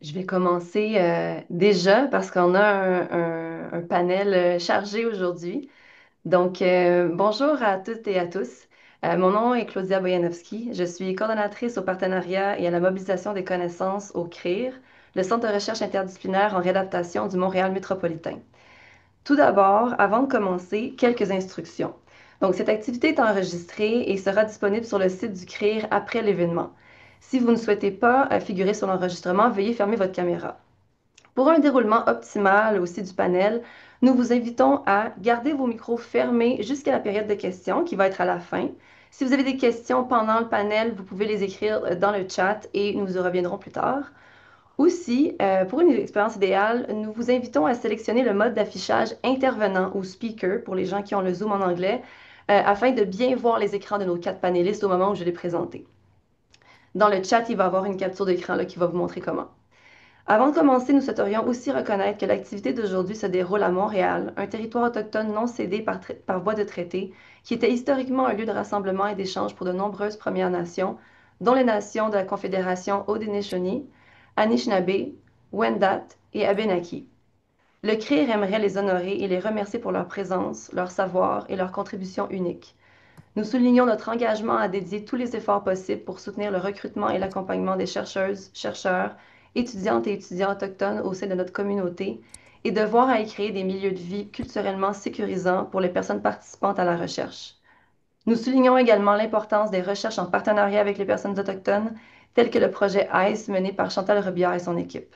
Je vais commencer déjà parce qu'on a un panel chargé aujourd'hui. Donc, bonjour à toutes et à tous. Mon nom est Claudia Bojanowski. Je suis coordonnatrice au partenariat et à la mobilisation des connaissances au CRIR, le Centre de recherche interdisciplinaire en réadaptation du Montréal métropolitain. Tout d'abord, avant de commencer, quelques instructions. Donc, cette activité est enregistrée et sera disponible sur le site du CRIR après l'événement. Si vous ne souhaitez pas figurer sur l'enregistrement, veuillez fermer votre caméra. Pour un déroulement optimal aussi du panel, nous vous invitons à garder vos micros fermés jusqu'à la période de questions qui va être à la fin. Si vous avez des questions pendant le panel, vous pouvez les écrire dans le chat et nous y reviendrons plus tard. Aussi, pour une expérience idéale, nous vous invitons à sélectionner le mode d'affichage intervenant ou speaker pour les gens qui ont le Zoom en anglais, afin de bien voir les écrans de nos quatre panélistes au moment où je les présenter. Dans le chat, il va y avoir une capture d'écran là, qui va vous montrer comment. Avant de commencer, nous souhaiterions aussi reconnaître que l'activité d'aujourd'hui se déroule à Montréal, un territoire autochtone non cédé par voie de traité, qui était historiquement un lieu de rassemblement et d'échange pour de nombreuses Premières Nations, dont les nations de la Confédération Haudenosaunee, Anishinaabe, Wendat et Abenaki. Le CRIR aimerait les honorer et les remercier pour leur présence, leur savoir et leur contribution unique. Nous soulignons notre engagement à dédier tous les efforts possibles pour soutenir le recrutement et l'accompagnement des chercheuses, chercheurs, étudiantes et étudiants autochtones au sein de notre communauté et devoir à y créer des milieux de vie culturellement sécurisants pour les personnes participantes à la recherche. Nous soulignons également l'importance des recherches en partenariat avec les personnes autochtones, telles que le projet ICE mené par Chantal Robillard et son équipe.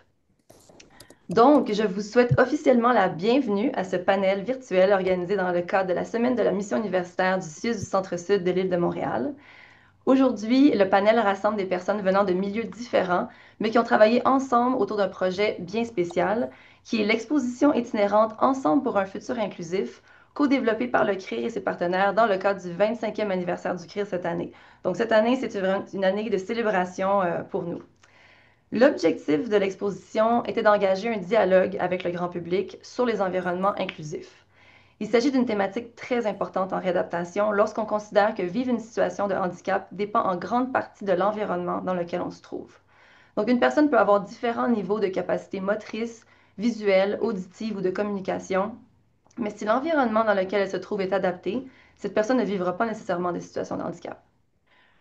Donc, je vous souhaite officiellement la bienvenue à ce panel virtuel organisé dans le cadre de la Semaine de la mission universitaire du CIUS du Centre-Sud de l'île de Montréal. Aujourd'hui, le panel rassemble des personnes venant de milieux différents, mais qui ont travaillé ensemble autour d'un projet bien spécial, qui est l'exposition itinérante Ensemble pour un futur inclusif, co-développée par le CRIR et ses partenaires dans le cadre du 25e anniversaire du CRIR cette année. Donc, cette année, c'est une année de célébration pour nous. L'objectif de l'exposition était d'engager un dialogue avec le grand public sur les environnements inclusifs. Il s'agit d'une thématique très importante en réadaptation lorsqu'on considère que vivre une situation de handicap dépend en grande partie de l'environnement dans lequel on se trouve. Donc, une personne peut avoir différents niveaux de capacité motrice, visuelle, auditive ou de communication, mais si l'environnement dans lequel elle se trouve est adapté, cette personne ne vivra pas nécessairement des situations de handicap.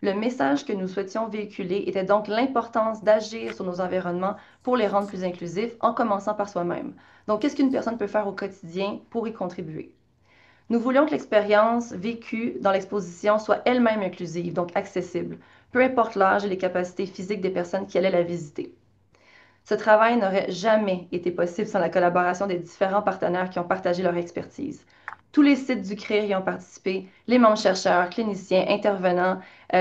Le message que nous souhaitions véhiculer était donc l'importance d'agir sur nos environnements pour les rendre plus inclusifs en commençant par soi-même. Donc, qu'est-ce qu'une personne peut faire au quotidien pour y contribuer? Nous voulions que l'expérience vécue dans l'exposition soit elle-même inclusive, donc accessible, peu importe l'âge et les capacités physiques des personnes qui allaient la visiter. Ce travail n'aurait jamais été possible sans la collaboration des différents partenaires qui ont partagé leur expertise. Tous les sites du CRIR y ont participé, les membres chercheurs, cliniciens, intervenants,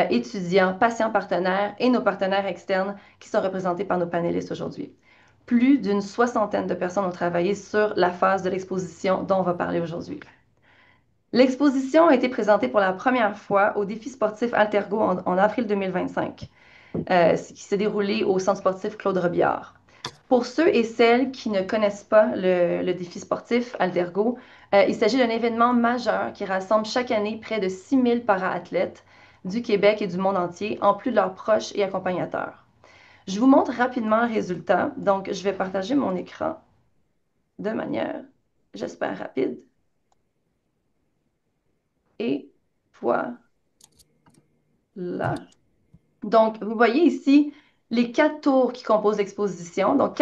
étudiants, patients partenaires et nos partenaires externes qui sont représentés par nos panélistes aujourd'hui. Plus d'une soixantaine de personnes ont travaillé sur la phase de l'exposition dont on va parler aujourd'hui. L'exposition a été présentée pour la première fois au défi sportif Altergo en avril 2025, qui s'est déroulé au centre sportif Claude Robillard. Pour ceux et celles qui ne connaissent pas le défi sportif Altergo, il s'agit d'un événement majeur qui rassemble chaque année près de 6000 para-athlètes du Québec et du monde entier, en plus de leurs proches et accompagnateurs. Je vous montre rapidement le résultat. Donc, je vais partager mon écran de manière, j'espère, rapide. Et voilà. Donc, vous voyez ici les quatre tours qui composent l'exposition. Donc,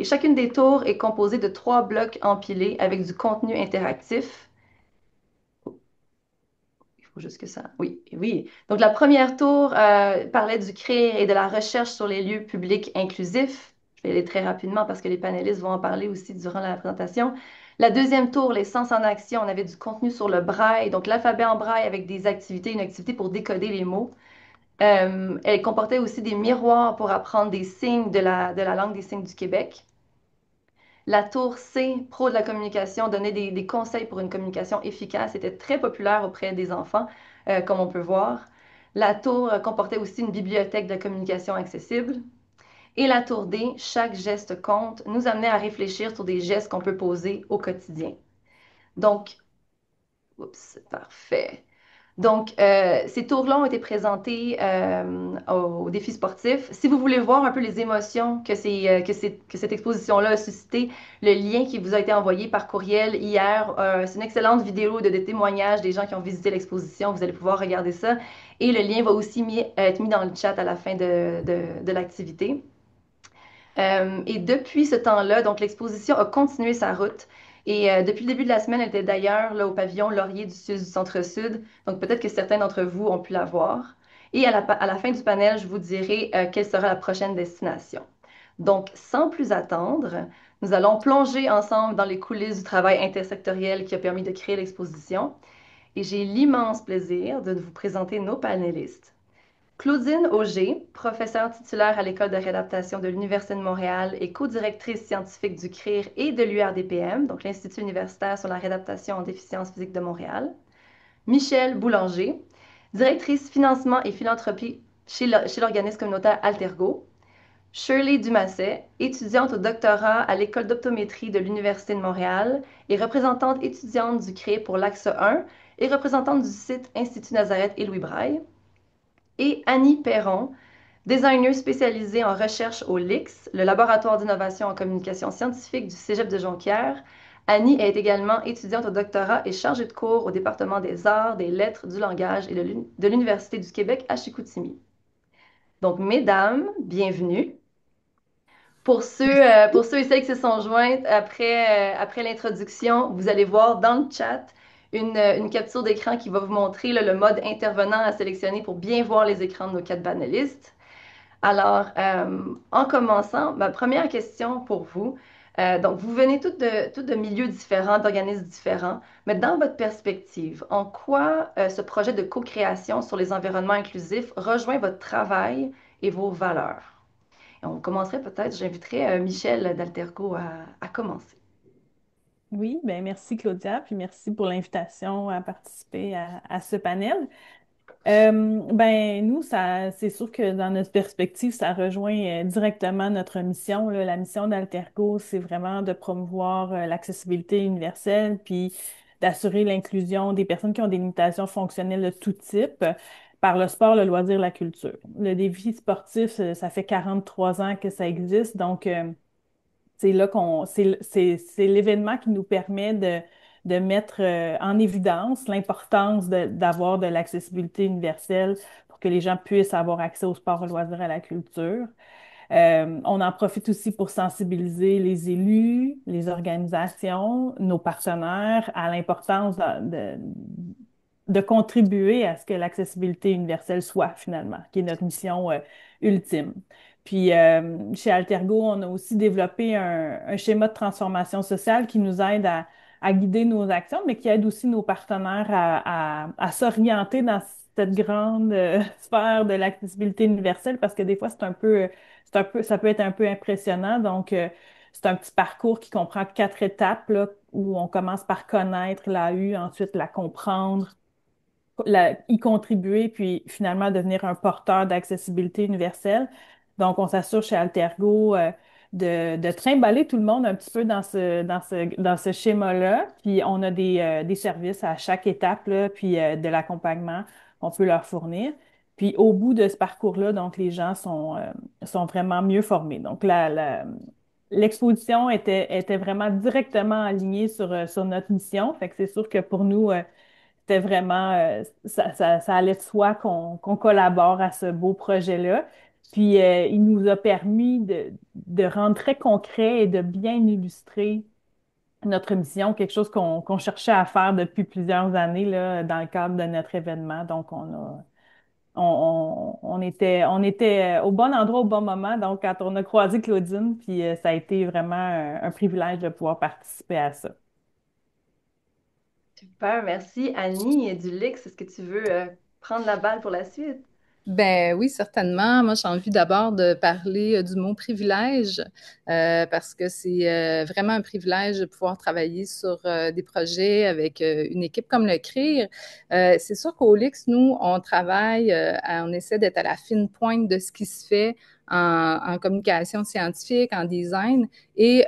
chacune des tours est composée de trois blocs empilés avec du contenu interactif. Il faut juste que ça. Oui, oui. Donc, la première tour parlait du CRIR et de la recherche sur les lieux publics inclusifs. Je vais aller très rapidement parce que les panélistes vont en parler aussi durant la présentation. La deuxième tour, les sens en action, on avait du contenu sur le braille, donc l'alphabet en braille avec des activités, une activité pour décoder les mots. Elle comportait aussi des miroirs pour apprendre des signes de la langue des signes du Québec. La tour C, pro de la communication, donnait des conseils pour une communication efficace. C'était très populaire auprès des enfants, comme on peut voir. La tour comportait aussi une bibliothèque de communication accessible. Et la tour D, chaque geste compte, nous amenait à réfléchir sur des gestes qu'on peut poser au quotidien. Donc, oups, parfait. Donc, ces tours-là ont été présentés au défi sportif. Si vous voulez voir un peu les émotions que cette exposition-là a suscité, le lien qui vous a été envoyé par courriel hier, c'est une excellente vidéo de témoignages des gens qui ont visité l'exposition. Vous allez pouvoir regarder ça. Et le lien va aussi être mis dans le chat à la fin de l'activité. Et depuis ce temps-là, donc l'exposition a continué sa route. Et depuis le début de la semaine, elle était d'ailleurs là au pavillon Laurier du Centre-Sud. Donc peut-être que certains d'entre vous ont pu la voir. Et à la fin du panel, je vous dirai quelle sera la prochaine destination. Donc, sans plus attendre, nous allons plonger ensemble dans les coulisses du travail intersectoriel qui a permis de créer l'exposition. Et j'ai l'immense plaisir de vous présenter nos panélistes. Claudine Auger, professeure titulaire à l'École de réadaptation de l'Université de Montréal et co-directrice scientifique du CRIR et de l'URDPM, donc l'Institut universitaire sur la réadaptation en déficience physique de Montréal. Michèle Boulanger, directrice financement et philanthropie chez l'organisme communautaire Altergo. Shirley Dumasset, étudiante au doctorat à l'École d'optométrie de l'Université de Montréal et représentante étudiante du CRIR pour l'Axe 1 et représentante du site Institut Nazareth et Louis Braille. Et Annie Perron, designer spécialisée en recherche au LIX, le laboratoire d'innovation en communication scientifique du Cégep de Jonquière. Annie est également étudiante au doctorat et chargée de cours au département des arts, des lettres, du langage et de l'Université du Québec à Chicoutimi. Donc, mesdames, bienvenue. Pour ceux et celles qui se sont jointes après l'introduction, vous allez voir dans le chat une capture d'écran qui va vous montrer là, le mode intervenant à sélectionner pour bien voir les écrans de nos 4 panélistes. Alors, en commençant, ma première question pour vous. Donc, vous venez toutes de milieux différents, d'organismes différents, mais dans votre perspective, en quoi ce projet de co-création sur les environnements inclusifs rejoint votre travail et vos valeurs? Et on commencerait peut-être, j'inviterais Michel d'Alterco à commencer. Oui, ben merci Claudia, puis merci pour l'invitation à participer à ce panel. Ben nous, c'est sûr que dans notre perspective, ça rejoint directement notre mission, là. La mission d'Alterco, c'est vraiment de promouvoir l'accessibilité universelle, puis d'assurer l'inclusion des personnes qui ont des limitations fonctionnelles de tout type par le sport, le loisir, la culture. Le défi sportif, ça fait 43 ans que ça existe, donc c'est là c'est l'événement qui nous permet de mettre en évidence l'importance d'avoir de l'accessibilité universelle pour que les gens puissent avoir accès au sport, au loisir, à la culture. On en profite aussi pour sensibiliser les élus, les organisations, nos partenaires à l'importance de contribuer à ce que l'accessibilité universelle soit finalement, qui est notre mission ultime. Puis chez Altergo, on a aussi développé un schéma de transformation sociale qui nous aide à guider nos actions, mais qui aide aussi nos partenaires à s'orienter dans cette grande sphère de l'accessibilité universelle parce que des fois, ça peut être un peu impressionnant. Donc, c'est un petit parcours qui comprend 4 étapes, là, où on commence par connaître l'AU, ensuite la comprendre, y contribuer, puis finalement devenir un porteur d'accessibilité universelle. Donc, on s'assure chez Altergo de trimballer tout le monde un petit peu dans ce schéma-là. Puis, on a des services à chaque étape, là, puis de l'accompagnement qu'on peut leur fournir. Puis, au bout de ce parcours-là, donc, les gens sont vraiment mieux formés. Donc, l'exposition était vraiment directement alignée sur notre mission. Fait que c'est sûr que pour nous, c'était vraiment, ça allait de soi qu'on collabore à ce beau projet-là. Puis, il nous a permis de rendre très concret et de bien illustrer notre mission, quelque chose qu'on cherchait à faire depuis plusieurs années là, dans le cadre de notre événement. Donc, on était au bon endroit au bon moment. Donc, quand on a croisé Claudine, puis ça a été vraiment un privilège de pouvoir participer à ça. Super, merci. Annie du Lix, est-ce que tu veux prendre la balle pour la suite? Ben oui, certainement. Moi, j'ai envie d'abord de parler du mot privilège parce que c'est vraiment un privilège de pouvoir travailler sur des projets avec une équipe comme le CRIR. C'est sûr qu'au LIX, nous, on travaille, on essaie d'être à la fine pointe de ce qui se fait en communication scientifique, en design, et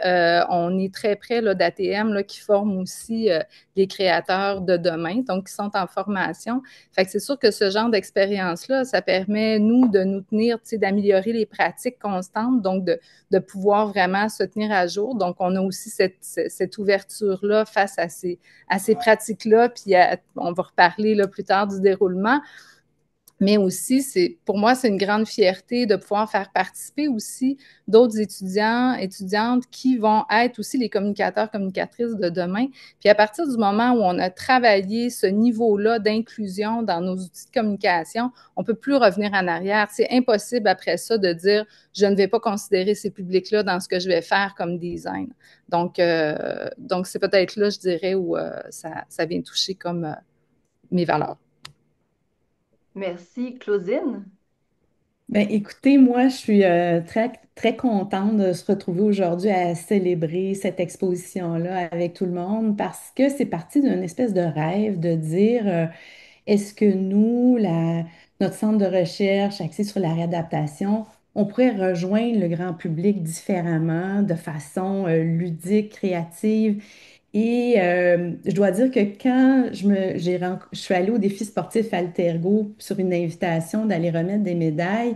on est très près d'ATM qui forme aussi les créateurs de demain, donc qui sont en formation. Fait que c'est sûr que ce genre d'expérience-là, ça permet, nous, de nous tenir, d'améliorer les pratiques constantes, donc de pouvoir vraiment se tenir à jour. Donc, on a aussi cette ouverture-là face à ces pratiques-là, puis on va reparler là, plus tard du déroulement. Mais aussi, pour moi, c'est une grande fierté de pouvoir faire participer aussi d'autres étudiants, étudiantes qui vont être aussi les communicateurs, communicatrices de demain. Puis à partir du moment où on a travaillé ce niveau-là d'inclusion dans nos outils de communication, on peut plus revenir en arrière. C'est impossible après ça de dire je ne vais pas considérer ces publics-là dans ce que je vais faire comme design. Donc c'est peut-être là, je dirais, où ça vient toucher comme mes valeurs. Merci, Claudine. Ben, écoutez, moi, je suis très, très contente de se retrouver aujourd'hui à célébrer cette exposition-là avec tout le monde parce que c'est parti d'une espèce de rêve de dire est-ce que nous, notre centre de recherche axé sur la réadaptation, on pourrait rejoindre le grand public différemment, de façon ludique, créative et je dois dire que quand je suis allée au défi sportif Altergo sur une invitation d'aller remettre des médailles,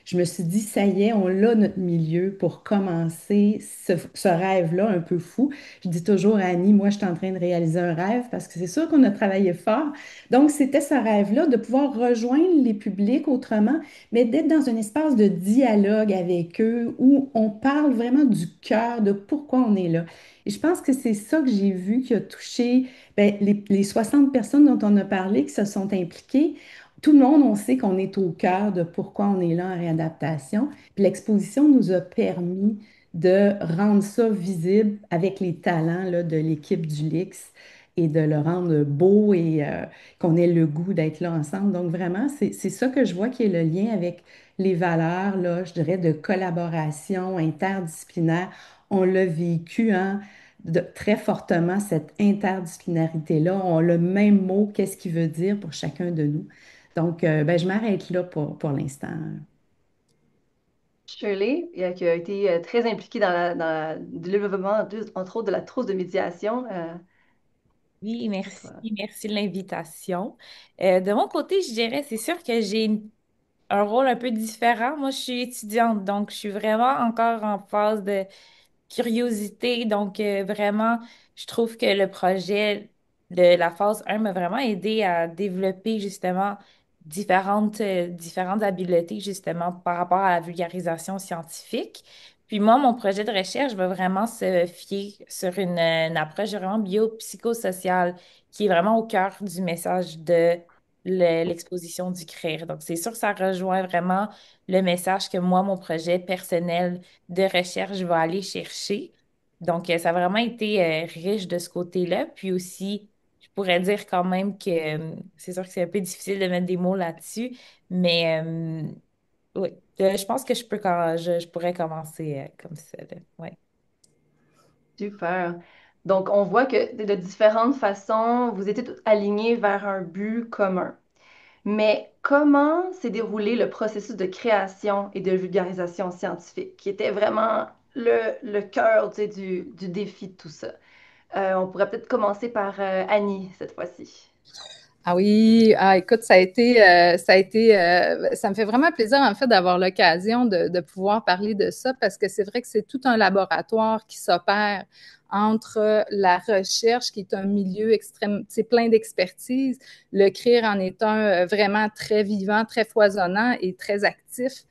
je me suis dit, ça y est, on a notre milieu pour commencer ce rêve-là un peu fou. Je dis toujours à Annie, moi, je suis en train de réaliser un rêve parce que c'est sûr qu'on a travaillé fort. Donc, c'était ce rêve-là de pouvoir rejoindre les publics autrement, mais d'être dans un espace de dialogue avec eux où on parle vraiment du cœur de pourquoi on est là. Et je pense que c'est ça que j'ai vu qui a touché ben, les 60 personnes dont on a parlé qui se sont impliquées. Tout le monde, on sait qu'on est au cœur de pourquoi on est là en réadaptation. Puis l'exposition nous a permis de rendre ça visible avec les talents là, de l'équipe du LIX et de le rendre beau et qu'on ait le goût d'être là ensemble. Donc vraiment, c'est ça que je vois qui est le lien avec les valeurs, là, je dirais, de collaboration interdisciplinaire. On l'a vécu, hein, très fortement, cette interdisciplinarité-là. On a le même mot, qu'est-ce qu'il veut dire pour chacun de nous. Donc, ben, je m'arrête là pour l'instant. Shirley, qui a été très impliquée dans le développement, entre autres, de la trousse de médiation. Oui, À merci. toi. Merci de l'invitation. De mon côté, je dirais, c'est sûr que j'ai un rôle un peu différent. Moi, je suis étudiante, donc je suis vraiment encore en phase de curiosité. Donc, vraiment, je trouve que le projet de la phase 1 m'a vraiment aidé à développer justement différentes habiletés justement par rapport à la vulgarisation scientifique. Puis moi, mon projet de recherche va vraiment se fier sur une approche vraiment biopsychosociale qui est vraiment au cœur du message de l'exposition du CRIR. Donc, c'est sûr que ça rejoint vraiment le message que moi, mon projet personnel de recherche va aller chercher. Donc, ça a vraiment été riche de ce côté-là. Puis aussi, je pourrais dire quand même que c'est sûr que c'est un peu difficile de mettre des mots là-dessus, mais oui, je pense que je pourrais commencer comme ça, là. Ouais. Super. Donc, on voit que de différentes façons, vous étiez tous alignés vers un but commun. Mais comment s'est déroulé le processus de création et de vulgarisation scientifique, qui était vraiment le cœur, tu sais, du défi de tout ça? On pourrait peut-être commencer par Annie cette fois-ci. Ah oui, écoute, ça me fait vraiment plaisir en fait d'avoir l'occasion de pouvoir parler de ça parce que c'est vrai que c'est tout un laboratoire qui s'opère entre la recherche qui est un milieu extrême, c'est plein d'expertise, le CRIR en est un vraiment très vivant, très foisonnant et très actif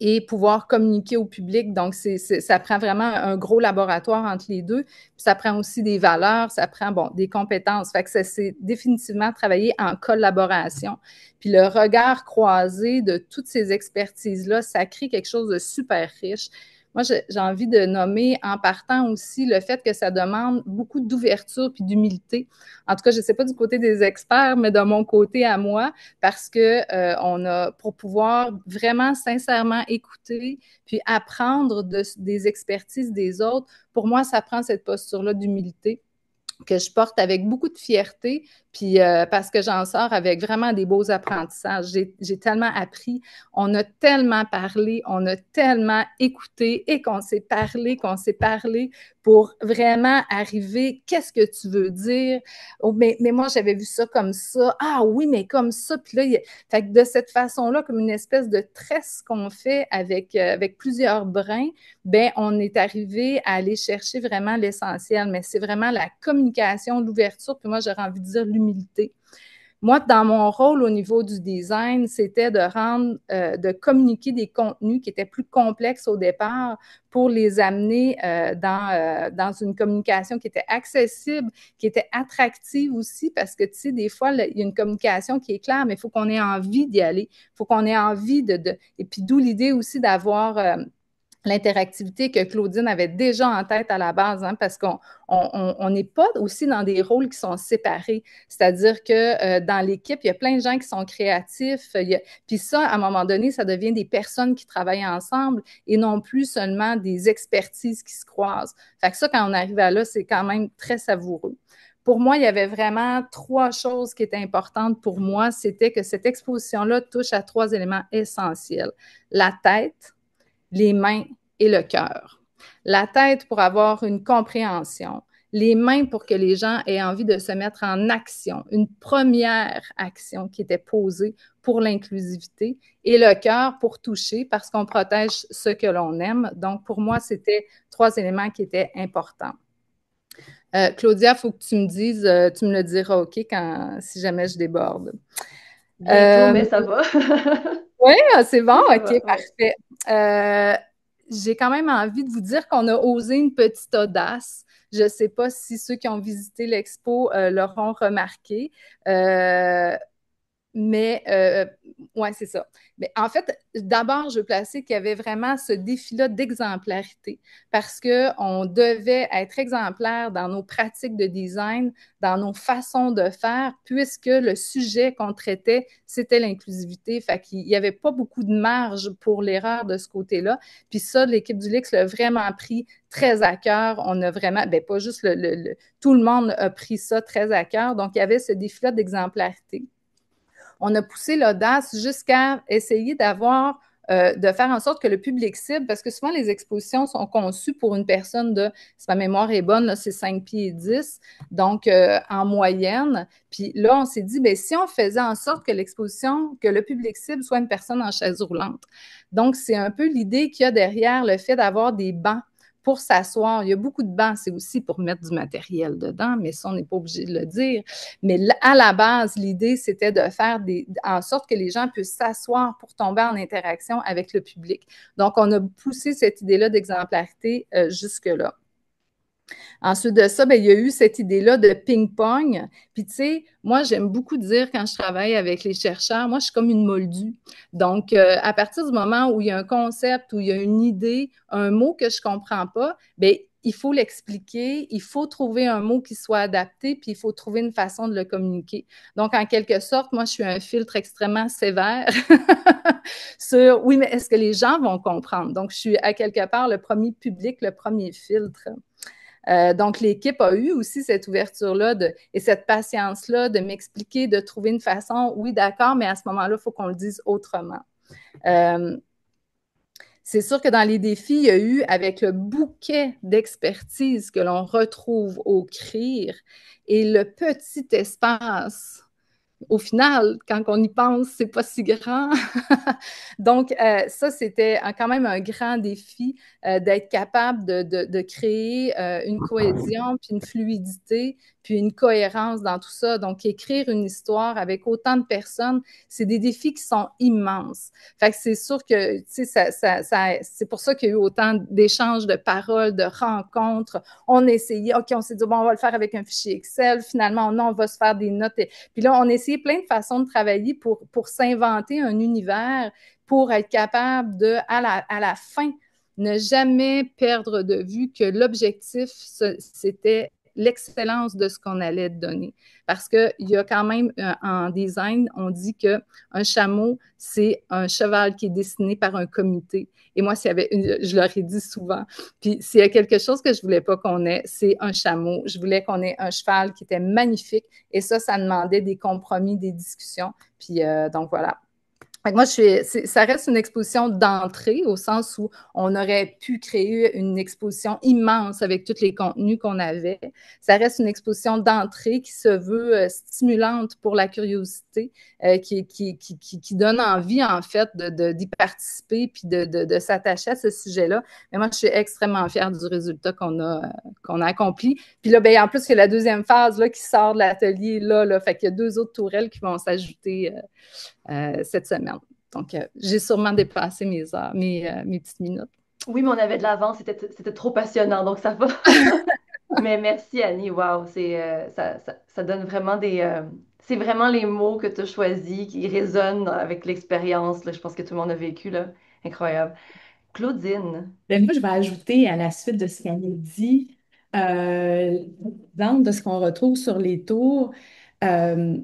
et pouvoir communiquer au public. Donc, ça prend vraiment un gros laboratoire entre les deux. Puis ça prend aussi des valeurs, ça prend, bon, des compétences. Fait que ça, c'est définitivement travailler en collaboration. Puis le regard croisé de toutes ces expertises-là, ça crée quelque chose de super riche. Moi, j'ai envie de nommer en partant aussi le fait que ça demande beaucoup d'ouverture puis d'humilité. En tout cas, je ne sais pas du côté des experts, mais de mon côté à moi, parce que on a pour pouvoir vraiment sincèrement écouter puis apprendre des expertises des autres. Pour moi, ça prend cette posture-là d'humilité que je porte avec beaucoup de fierté, puis parce que j'en sors avec vraiment des beaux apprentissages. J'ai tellement appris, on a tellement parlé, on a tellement écouté et qu'on s'est parlé pour vraiment arriver, qu'est-ce que tu veux dire? Oh, mais moi, j'avais vu ça comme ça. Ah oui, mais comme ça. Puis là, fait que de cette façon-là, comme une espèce de tresse qu'on fait avec plusieurs brins, ben on est arrivé à aller chercher vraiment l'essentiel, mais c'est vraiment la communication, l'ouverture, puis moi, j'aurais envie de dire l'humilité. Moi, dans mon rôle au niveau du design, c'était de communiquer des contenus qui étaient plus complexes au départ pour les amener dans une communication qui était accessible, qui était attractive aussi, parce que, tu sais, des fois, il y a une communication qui est claire, mais il faut qu'on ait envie d'y aller, il faut qu'on ait envie Et puis, d'où l'idée aussi d'avoir l'interactivité que Claudine avait déjà en tête à la base, hein, parce qu'on n'est pas aussi dans des rôles qui sont séparés. C'est-à-dire que dans l'équipe, il y a plein de gens qui sont créatifs. Puis ça, à un moment donné, ça devient des personnes qui travaillent ensemble et non plus seulement des expertises qui se croisent. Fait que ça, quand on arrive à là, c'est quand même très savoureux. Pour moi, il y avait vraiment 3 choses qui étaient importantes pour moi. C'était que cette exposition-là touche à 3 éléments essentiels. La tête, les mains et le cœur. La tête pour avoir une compréhension, les mains pour que les gens aient envie de se mettre en action, une première action qui était posée pour l'inclusivité, et le cœur pour toucher parce qu'on protège ce que l'on aime. Donc, pour moi, c'était 3 éléments qui étaient importants. Claudia, il faut que tu me dises, tu me le diras, OK, si jamais je déborde. Bientôt, mais ça va. Oui, c'est bon, Ça OK, va, parfait. J'ai quand même envie de vous dire qu'on a osé une petite audace. Je ne sais pas si ceux qui ont visité l'expo l'auront remarqué. Mais ouais, c'est ça. Mais en fait, d'abord, je veux placer qu'il y avait vraiment ce défi-là d'exemplarité parce qu'on devait être exemplaire dans nos pratiques de design, dans nos façons de faire, puisque le sujet qu'on traitait, c'était l'inclusivité. Fait qu'il n'y avait pas beaucoup de marge pour l'erreur de ce côté-là. Puis ça, l'équipe du LIX l'a vraiment pris très à cœur. On a vraiment, ben pas juste tout le monde a pris ça très à cœur. Donc, il y avait ce défi-là d'exemplarité. On a poussé l'audace jusqu'à essayer de faire en sorte que le public cible, parce que souvent les expositions sont conçues pour une personne si ma mémoire est bonne, là, c'est 5 pieds et 10, donc en moyenne. Puis là, on s'est dit, bien, si on faisait en sorte que que le public cible soit une personne en chaise roulante. Donc, c'est un peu l'idée qu'il y a derrière le fait d'avoir des bancs pour s'asseoir. Il y a beaucoup de bancs, c'est aussi pour mettre du matériel dedans, mais ça, on n'est pas obligé de le dire. Mais à la base, l'idée, c'était de faire en sorte que les gens puissent s'asseoir pour tomber en interaction avec le public. Donc, on a poussé cette idée-là d'exemplarité jusque-là. Ensuite de ça, bien, il y a eu cette idée-là de ping-pong. Puis, tu sais, moi, j'aime beaucoup dire quand je travaille avec les chercheurs, moi, je suis comme une moldue. Donc, à partir du moment où il y a un concept, où il y a une idée, un mot que je ne comprends pas, bien, il faut l'expliquer, il faut trouver un mot qui soit adapté, puis il faut trouver une façon de le communiquer. Donc, en quelque sorte, moi, je suis un filtre extrêmement sévère sur, oui, mais est-ce que les gens vont comprendre? Donc, je suis à quelque part le premier public, le premier filtre. Donc, l'équipe a eu aussi cette ouverture-là et cette patience-là de m'expliquer, de trouver une façon, oui, d'accord, mais à ce moment-là, il faut qu'on le dise autrement. C'est sûr que dans les défis, il y a eu, avec le bouquet d'expertise que l'on retrouve au CRIR et le petit espace. Au final, quand on y pense, c'est pas si grand. Donc, ça, c'était quand même un grand défi d'être capable de créer une cohésion, puis une fluidité, puis une cohérence dans tout ça. Donc, écrire une histoire avec autant de personnes, c'est des défis qui sont immenses. Fait que c'est sûr que, tu sais, c'est pour ça qu'il y a eu autant d'échanges de paroles, de rencontres. On a essayé, OK, on s'est dit, bon, on va le faire avec un fichier Excel. Finalement, non, on va se faire des notes. Puis là, on a essayé plein de façons de travailler pour s'inventer un univers, pour être capable à la fin, ne jamais perdre de vue que l'objectif, c'était l'excellence de ce qu'on allait donner. Parce qu'il y a quand même, en design, on dit qu'un chameau, c'est un cheval qui est dessiné par un comité. Et moi, je leur ai dit souvent, puis s'il y a quelque chose que je voulais pas qu'on ait, c'est un chameau. Je voulais qu'on ait un cheval qui était magnifique. Et ça demandait des compromis, des discussions. Puis donc voilà. Moi, ça reste une exposition d'entrée au sens où on aurait pu créer une exposition immense avec tous les contenus qu'on avait. Ça reste une exposition d'entrée qui se veut stimulante pour la curiosité, qui donne envie, en fait, d'y participer puis de s'attacher à ce sujet-là. Mais moi, je suis extrêmement fière du résultat qu'on a accompli. Puis là, ben, en plus, il y a la deuxième phase là, qui sort de l'atelier là. Fait qu'il y a 2 autres tourelles qui vont s'ajouter cette semaine. Donc, j'ai sûrement dépassé mes heures, mes petites minutes. Oui, mais on avait de l'avance, c'était trop passionnant, donc ça va. Mais merci Annie, wow, ça donne vraiment c'est vraiment les mots que tu as choisis qui résonnent avec l'expérience, là, je pense que tout le monde a vécu, là. Incroyable. Claudine. Ben, moi, je vais ajouter à la suite de ce qu'elle a dit, exemple de ce qu'on retrouve sur les tours. euh,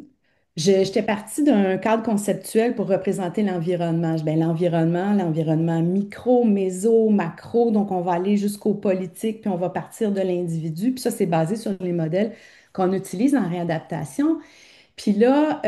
J'étais partie d'un cadre conceptuel pour représenter l'environnement. Ben, l'environnement micro, méso, macro. Donc, on va aller jusqu'au politique, puis on va partir de l'individu. Puis ça, c'est basé sur les modèles qu'on utilise en réadaptation. Puis là,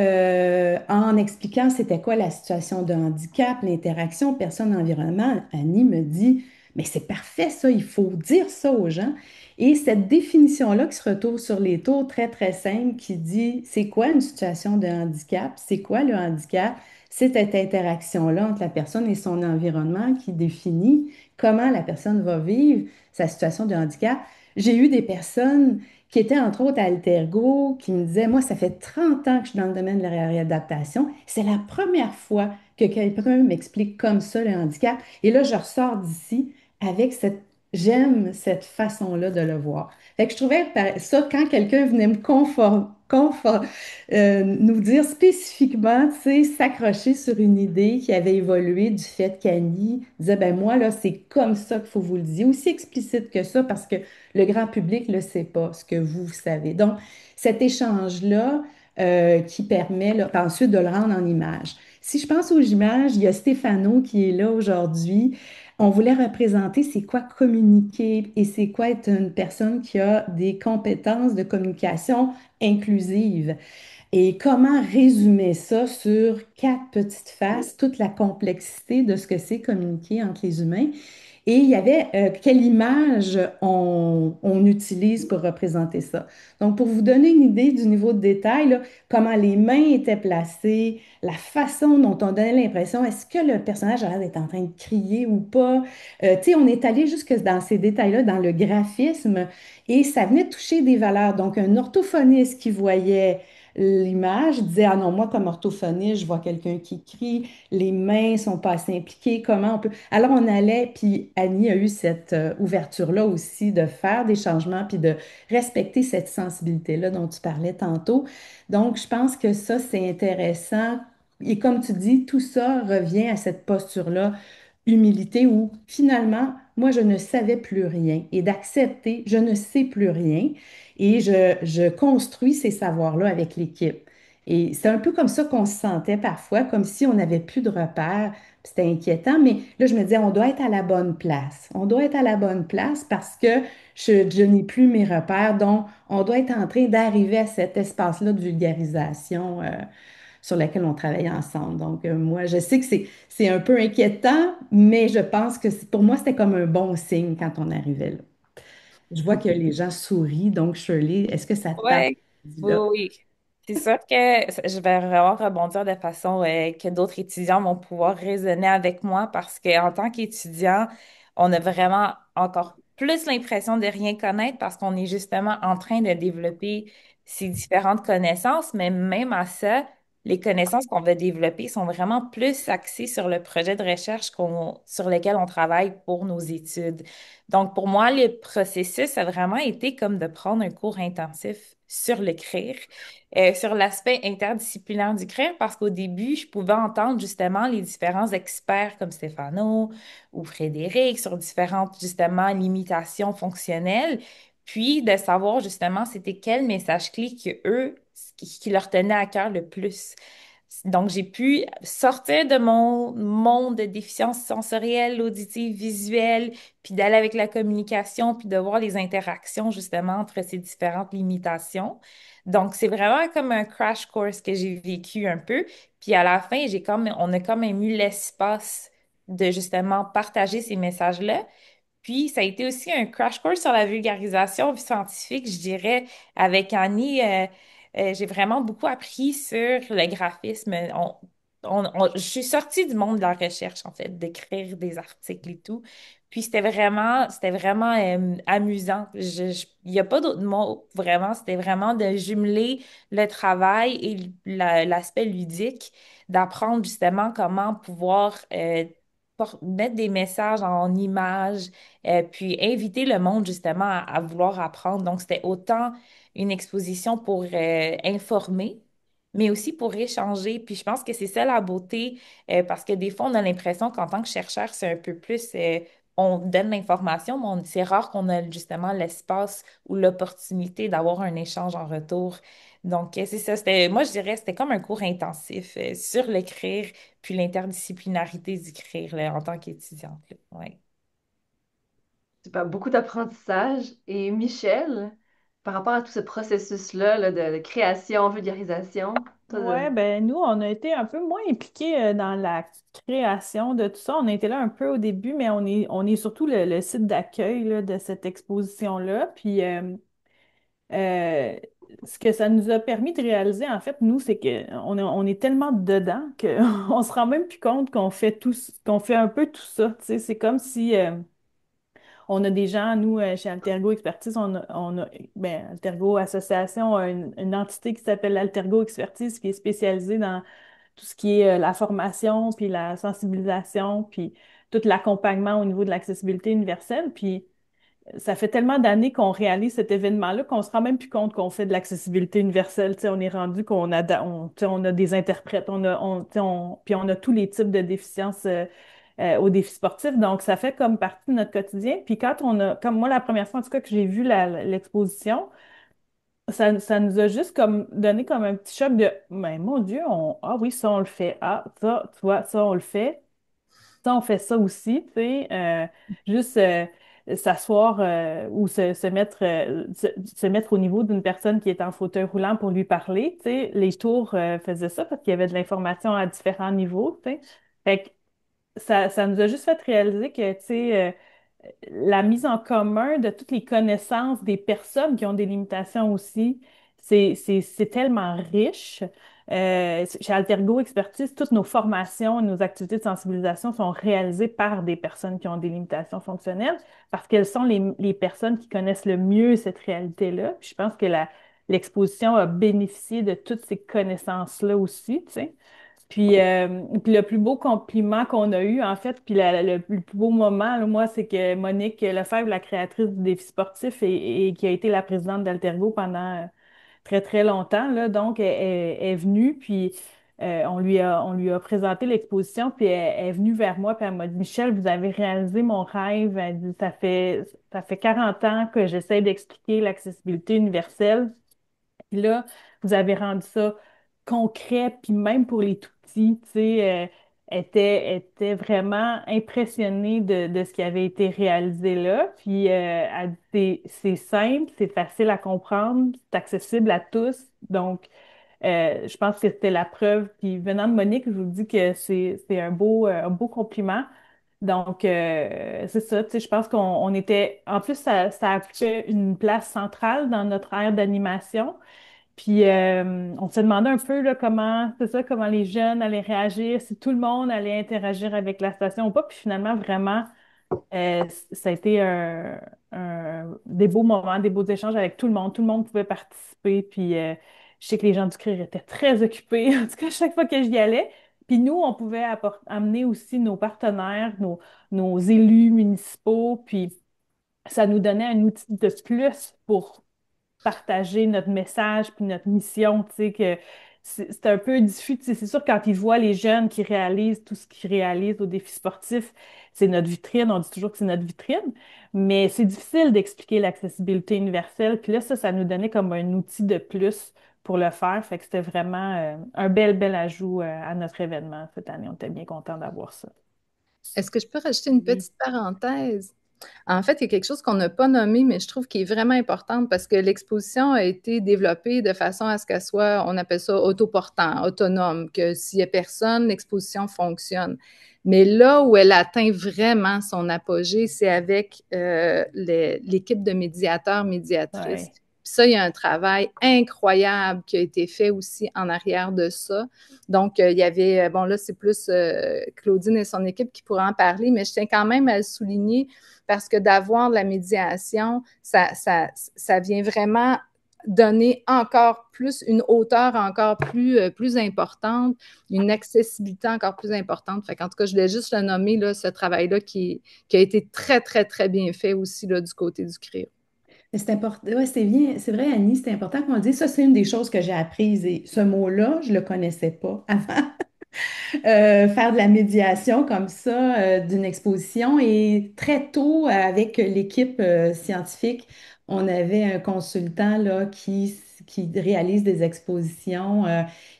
en expliquant c'était quoi la situation de handicap, l'interaction personne-environnement, Annie me dit, mais c'est parfait ça, il faut dire ça aux gens. Et cette définition-là qui se retrouve sur les tours très, très simple, qui dit, c'est quoi une situation de handicap? C'est quoi le handicap? C'est cette interaction-là entre la personne et son environnement qui définit comment la personne va vivre sa situation de handicap. J'ai eu des personnes qui était entre autres à Altergo, qui me disait, moi, ça fait 30 ans que je suis dans le domaine de la réadaptation. C'est la première fois que quelqu'un m'explique comme ça le handicap. Et là, je ressors d'ici avec j'aime cette façon-là de le voir. Fait que je trouvais ça, quand quelqu'un venait me nous dire spécifiquement, tu sais, s'accrocher sur une idée qui avait évolué du fait qu'Annie disait, ben moi, là, c'est comme ça qu'il faut vous le dire, aussi explicite que ça, parce que le grand public ne le sait pas, ce que vous savez. Donc, cet échange-là qui permet là, ensuite de le rendre en image. Si je pense aux images, il y a Stéphano qui est là aujourd'hui. On voulait représenter c'est quoi communiquer et c'est quoi être une personne qui a des compétences de communication inclusive. Et comment résumer ça sur 4 petites faces, toute la complexité de ce que c'est communiquer entre les humains. Et il y avait quelle image on utilise pour représenter ça. Donc, pour vous donner une idée du niveau de détail, là, comment les mains étaient placées, la façon dont on donnait l'impression, est-ce que le personnage a l'air d'être en train de crier ou pas? Tu sais, on est allé jusque dans ces détails-là, dans le graphisme, et ça venait toucher des valeurs. Donc, un orthophoniste qui voyait l'image disait, ah non, moi, comme orthophoniste, je vois quelqu'un qui crie, les mains sont pas assez impliquées, comment on peut... Alors, on allait, puis Annie a eu cette ouverture-là aussi de faire des changements, puis de respecter cette sensibilité-là dont tu parlais tantôt. Donc, je pense que ça, c'est intéressant. Et comme tu dis, tout ça revient à cette posture-là, humilité, où finalement, moi, je ne savais plus rien, et d'accepter, je ne sais plus rien. Et je construis ces savoirs-là avec l'équipe. Et c'est un peu comme ça qu'on se sentait parfois, comme si on n'avait plus de repères. C'était inquiétant, mais là, je me disais, on doit être à la bonne place. On doit être à la bonne place parce que je n'ai plus mes repères. Donc, on doit être en train d'arriver à cet espace-là de vulgarisation sur lequel on travaille ensemble. Donc, moi, je sais que c'est un peu inquiétant, mais je pense que pour moi, c'était comme un bon signe quand on arrivait là. Je vois que les gens sourient, donc Shirley, est-ce que ça te parle? Ouais, oui, Là? oui. C'est sûr que je vais vraiment rebondir de façon que d'autres étudiants vont pouvoir raisonner avec moi parce qu'en tant qu'étudiant, on a vraiment encore plus l'impression de rien connaître parce qu'on est justement en train de développer ces différentes connaissances, mais même à ça, les connaissances qu'on va développer sont vraiment plus axées sur le projet de recherche sur lequel on travaille pour nos études. Donc, pour moi, le processus a vraiment été comme de prendre un cours intensif sur l'écrire, sur l'aspect interdisciplinaire du CREA, parce qu'au début, je pouvais entendre justement les différents experts comme Stéphano ou Frédéric sur différentes, justement, limitations fonctionnelles. puis de savoir justement c'était quel message clé que eux, qui leur tenait à cœur le plus. Donc, j'ai pu sortir de mon monde de déficience sensorielle, auditive, visuelle, puis d'aller avec la communication, puis de voir les interactions justement entre ces différentes limitations. Donc, c'est vraiment comme un crash course que j'ai vécu un peu. Puis à la fin, on a quand même eu l'espace de justement partager ces messages-là. Puis, ça a été aussi un crash course sur la vulgarisation scientifique, je dirais. Avec Annie, j'ai vraiment beaucoup appris sur le graphisme. Je suis sortie du monde de la recherche, en fait, d'écrire des articles et tout. Puis, c'était vraiment amusant. Il n'y a pas d'autre mot, vraiment. C'était vraiment de jumeler le travail et l'aspect ludique, d'apprendre justement comment pouvoir mettre des messages en images, puis inviter le monde justement à vouloir apprendre. Donc, c'était autant une exposition pour informer, mais aussi pour échanger. Puis je pense que c'est ça la beauté, parce que des fois, on a l'impression qu'en tant que chercheur, c'est un peu plus, on donne l'information, mais c'est rare qu'on a justement l'espace ou l'opportunité d'avoir un échange en retour. Donc, c'est ça. Moi, je dirais, c'était comme un cours intensif sur l'écrire, puis l'interdisciplinarité d'écrire là, en tant qu'étudiante. Là. Ouais. C'est pas beaucoup d'apprentissage. Et Michel, par rapport à tout ce processus-là là, de création, vulgarisation, toi, Ouais, ben nous, on a été un peu moins impliqués dans la création de tout ça. On a été là un peu au début, mais on est surtout le site d'accueil là, de cette exposition-là. Puis euh, ce que ça nous a permis de réaliser, en fait, nous, c'est on est tellement dedans qu'on se rend même plus compte qu'on fait un peu tout ça. Tu sais, c'est comme si on a des gens, nous, chez Altergo Expertise, ben, Altergo Association a une entité qui s'appelle Altergo Expertise qui est spécialisée dans tout ce qui est la formation, puis la sensibilisation, puis tout l'accompagnement au niveau de l'accessibilité universelle. Puis ça fait tellement d'années qu'on réalise cet événement-là qu'on se rend même plus compte qu'on fait de l'accessibilité universelle. Tu sais, on est rendu tu sais, on a des interprètes, tu sais, puis on a tous les types de déficiences aux défis sportifs. Donc, ça fait comme partie de notre quotidien. Puis quand comme moi, la première fois en tout cas que j'ai vu l'exposition, ça nous a juste comme donné comme un petit choc de, mais mon Dieu, ah oui, ça on le fait. Ah, ça, tu vois, ça on le fait. Ça, on fait ça aussi, tu sais, juste s'asseoir ou se mettre au niveau d'une personne qui est en fauteuil roulant pour lui parler, tu sais. Les tours faisaient ça parce qu'il y avait de l'information à différents niveaux, tu sais. Fait que ça nous a juste fait réaliser que, tu sais, la mise en commun de toutes les connaissances des personnes qui ont des limitations aussi, c'est tellement riche. Chez Altergo Expertise, toutes nos formations, nos activités de sensibilisation sont réalisées par des personnes qui ont des limitations fonctionnelles parce qu'elles sont les personnes qui connaissent le mieux cette réalité-là. Puis je pense que l'exposition a bénéficié de toutes ces connaissances-là aussi, tu sais. Puis le plus beau compliment qu'on a eu, en fait, puis le plus beau moment, là, moi, c'est que Monique Lefebvre, la créatrice du défi sportif et qui a été la présidente d'Altergo pendant très, très longtemps, là, donc, est venue, puis on lui a présenté l'exposition, puis elle est venue vers moi, puis elle m'a dit, Michel, vous avez réalisé mon rêve. Elle dit, ça fait 40 ans que j'essaie d'expliquer l'accessibilité universelle. Puis là, vous avez rendu ça concret, puis même pour les tout petits, tu sais, était vraiment impressionnée de ce qui avait été réalisé là. Puis elle dit, c'est simple, c'est facile à comprendre, c'est accessible à tous. Donc, je pense que c'était la preuve. Puis venant de Monique, je vous dis que c'est un beau compliment. Donc, c'est ça, tu sais, je pense qu'on était, en plus, ça occupait une place centrale dans notre aire d'animation. Puis on s'est demandé un peu là, comment les jeunes allaient réagir, si tout le monde allait interagir avec la station ou pas. Puis finalement, vraiment, ça a été des beaux moments, des beaux échanges avec tout le monde. Tout le monde pouvait participer. Puis je sais que les gens du CRIR étaient très occupés, en tout cas, chaque fois que j'y allais. Puis nous, on pouvait amener aussi nos partenaires, nos élus municipaux. Puis ça nous donnait un outil de plus pour partager notre message puis notre mission, tu sais, que c'est un peu diffus. Tu sais, c'est sûr, quand ils voient les jeunes qui réalisent tout ce qu'ils réalisent au défi sportif, c'est notre vitrine. On dit toujours que c'est notre vitrine, mais c'est difficile d'expliquer l'accessibilité universelle. Puis là, ça nous donnait comme un outil de plus pour le faire. Fait que c'était vraiment un bel ajout à notre événement cette année. On était bien contents d'avoir ça. Est-ce que je peux rajouter une petite parenthèse? En fait, il y a quelque chose qu'on n'a pas nommé, mais je trouve qui est vraiment importante parce que l'exposition a été développée de façon à ce qu'elle soit, on appelle ça autoportant, autonome, que s'il n'y a personne, l'exposition fonctionne. Mais là où elle atteint vraiment son apogée, c'est avec l'équipe de médiateurs, médiatrices. Ouais. Puis ça, il y a un travail incroyable qui a été fait aussi en arrière de ça. Donc, il y avait, bon là, c'est plus Claudine et son équipe qui pourraient en parler, mais je tiens quand même à le souligner parce que d'avoir de la médiation, ça vient vraiment donner encore plus, une hauteur encore plus importante, une accessibilité encore plus importante. Fait qu'en tout cas, je voulais juste le nommer, là, ce travail-là qui a été très, très, très bien fait aussi là, du côté du CRIO. Mais c'est important, ouais, c'est bien, c'est vrai, Annie, c'est important qu'on le dise. Ça, c'est une des choses que j'ai apprises et ce mot-là, je ne le connaissais pas avant. Faire de la médiation comme ça d'une exposition. Et très tôt, avec l'équipe scientifique, on avait un consultant là, qui réalise des expositions,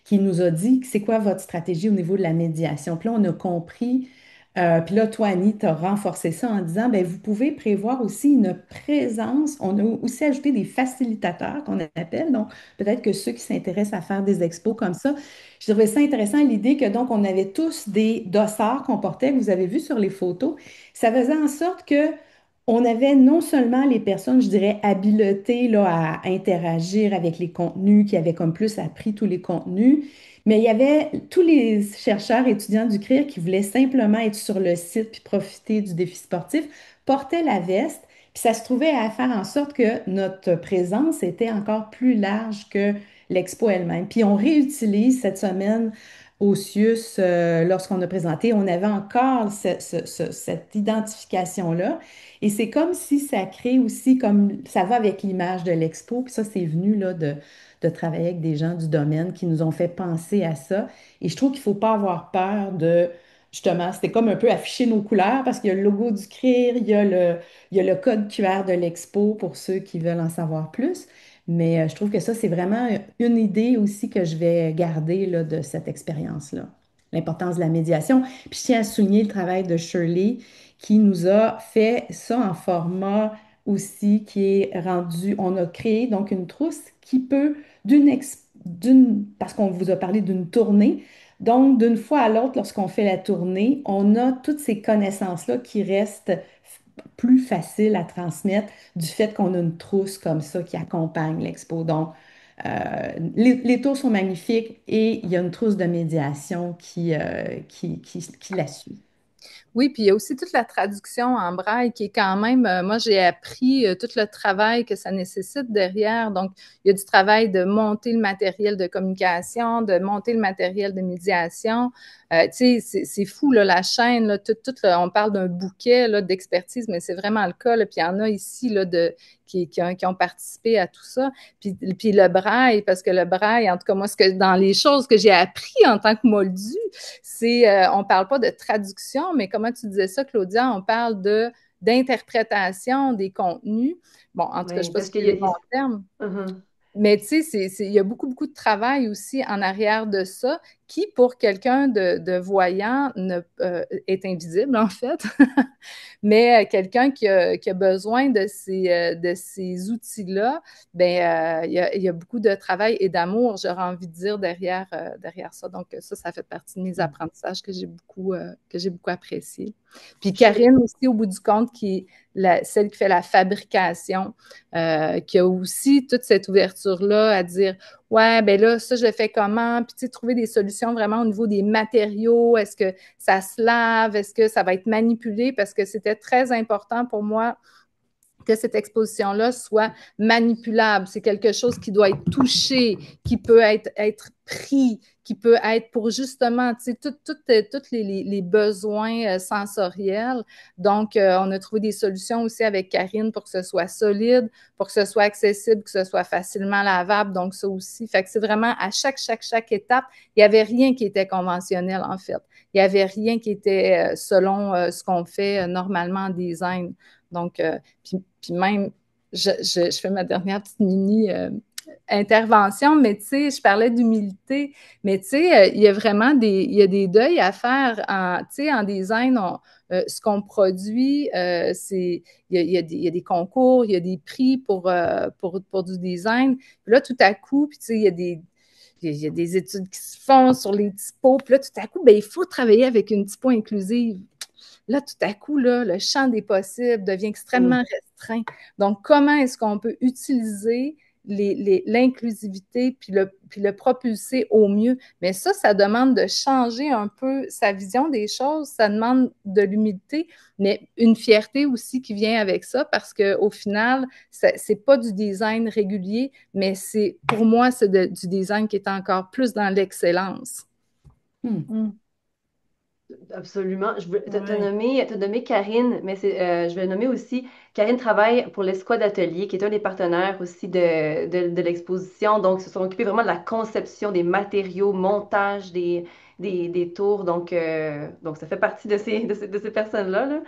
qui nous a dit c'est quoi votre stratégie au niveau de la médiation. Puis là, on a compris. Puis là, toi, Annie, tu as renforcé ça en disant, ben, vous pouvez prévoir aussi une présence. On a aussi ajouté des facilitateurs qu'on appelle. Donc, peut-être que ceux qui s'intéressent à faire des expos comme ça, je trouvais ça intéressant l'idée que donc on avait tous des dossards qu'on portait, que vous avez vu sur les photos. Ça faisait en sorte que on avait non seulement les personnes, je dirais, habilitées là, à interagir avec les contenus, qui avaient comme plus appris tous les contenus, mais il y avait tous les chercheurs, étudiants du CRIR qui voulaient simplement être sur le site puis profiter du défi sportif, portaient la veste, puis ça se trouvait à faire en sorte que notre présence était encore plus large que l'expo elle-même. Puis on réutilise cette semaine au CIUS, lorsqu'on a présenté, on avait encore cette identification-là. Et c'est comme si ça crée aussi, comme ça va avec l'image de l'expo. Puis ça, c'est venu là, de travailler avec des gens du domaine qui nous ont fait penser à ça. Et je trouve qu'il ne faut pas avoir peur de, justement, c'était comme un peu afficher nos couleurs parce qu'il y a le logo du CRIR, il y a le code QR de l'expo pour ceux qui veulent en savoir plus. Mais je trouve que ça, c'est vraiment une idée aussi que je vais garder là, de cette expérience-là. L'importance de la médiation. Puis je tiens à souligner le travail de Shirley qui nous a fait ça en format aussi qui est rendu. On a créé donc une trousse qui peut parce qu'on vous a parlé d'une tournée. Donc, d'une fois à l'autre, lorsqu'on fait la tournée, on a toutes ces connaissances-là qui restent plus faciles à transmettre du fait qu'on a une trousse comme ça qui accompagne l'expo. Donc, les tours sont magnifiques et il y a une trousse de médiation qui la suit. Oui, puis il y a aussi toute la traduction en braille qui est quand même, moi j'ai appris tout le travail que ça nécessite derrière. Donc, il y a du travail de monter le matériel de communication, de monter le matériel de médiation. Tu sais, c'est fou, là, la chaîne, là, on parle d'un bouquet là, d'expertise, mais c'est vraiment le cas. Là, puis il y en a ici là, qui ont participé à tout ça. Puis le braille, parce que le braille, en tout cas, moi, dans les choses que j'ai appris en tant que moldu, c'est, on parle pas de traduction, mais comment tu disais ça, Claudia, on parle d'interprétation des contenus. Bon, en tout cas, je ne sais pas parce si qu'il c'est y le bon terme. Uh-huh. Mais tu sais, il y a beaucoup de travail aussi en arrière de ça qui, pour quelqu'un de voyant, est invisible, en fait. Mais quelqu'un qui a besoin de ces outils-là, ben, il y a beaucoup de travail et d'amour, j'aurais envie de dire, derrière ça. Donc, ça fait partie de mes apprentissages que j'ai beaucoup apprécié. Puis Karine aussi, au bout du compte, qui est celle qui fait la fabrication, qui a aussi toute cette ouverture-là à dire ouais, ben là, ça, je le fais comment? Puis, tu sais, trouver des solutions vraiment au niveau des matériaux. Est-ce que ça se lave? Est-ce que ça va être manipulé? Parce que c'était très important pour moi que cette exposition-là soit manipulable. C'est quelque chose qui doit être touché, qui peut être prix qui peut être pour justement, tu sais, tous les besoins sensoriels. Donc, on a trouvé des solutions aussi avec Karine pour que ce soit solide, pour que ce soit accessible, que ce soit facilement lavable. Donc, ça aussi. Fait que c'est vraiment à chaque étape, il n'y avait rien qui était conventionnel, en fait. Il n'y avait rien qui était selon ce qu'on fait normalement en design. Donc, puis même, je fais ma dernière petite mini intervention, mais tu sais, je parlais d'humilité, mais tu sais, il y a vraiment il y a des deuils à faire tu sais, en design. Ce qu'on produit, il y a des concours, il y a des prix pour du design. Puis là, tout à coup, puis tu sais, il y a des études qui se font sur les typos. Puis là, tout à coup, ben, il faut travailler avec une typo inclusive. Là, tout à coup, là, le champ des possibles devient extrêmement restreint. Donc, comment est-ce qu'on peut utiliser l'inclusivité puis le propulser au mieux? Mais ça demande de changer un peu sa vision des choses, ça demande de l'humilité, mais une fierté aussi qui vient avec ça parce qu'au final, c'est pas du design régulier, mais pour moi, c'est du design qui est encore plus dans l'excellence. Hmm. Absolument. Ouais. T'as nommé Karine, mais je vais nommer aussi, Karine travaille pour l'Escouade Atelier, qui est un des partenaires aussi de l'exposition. Donc, ils se sont occupés vraiment de la conception des matériaux, montage des tours. Donc, ça fait partie de ces personnes-là, là.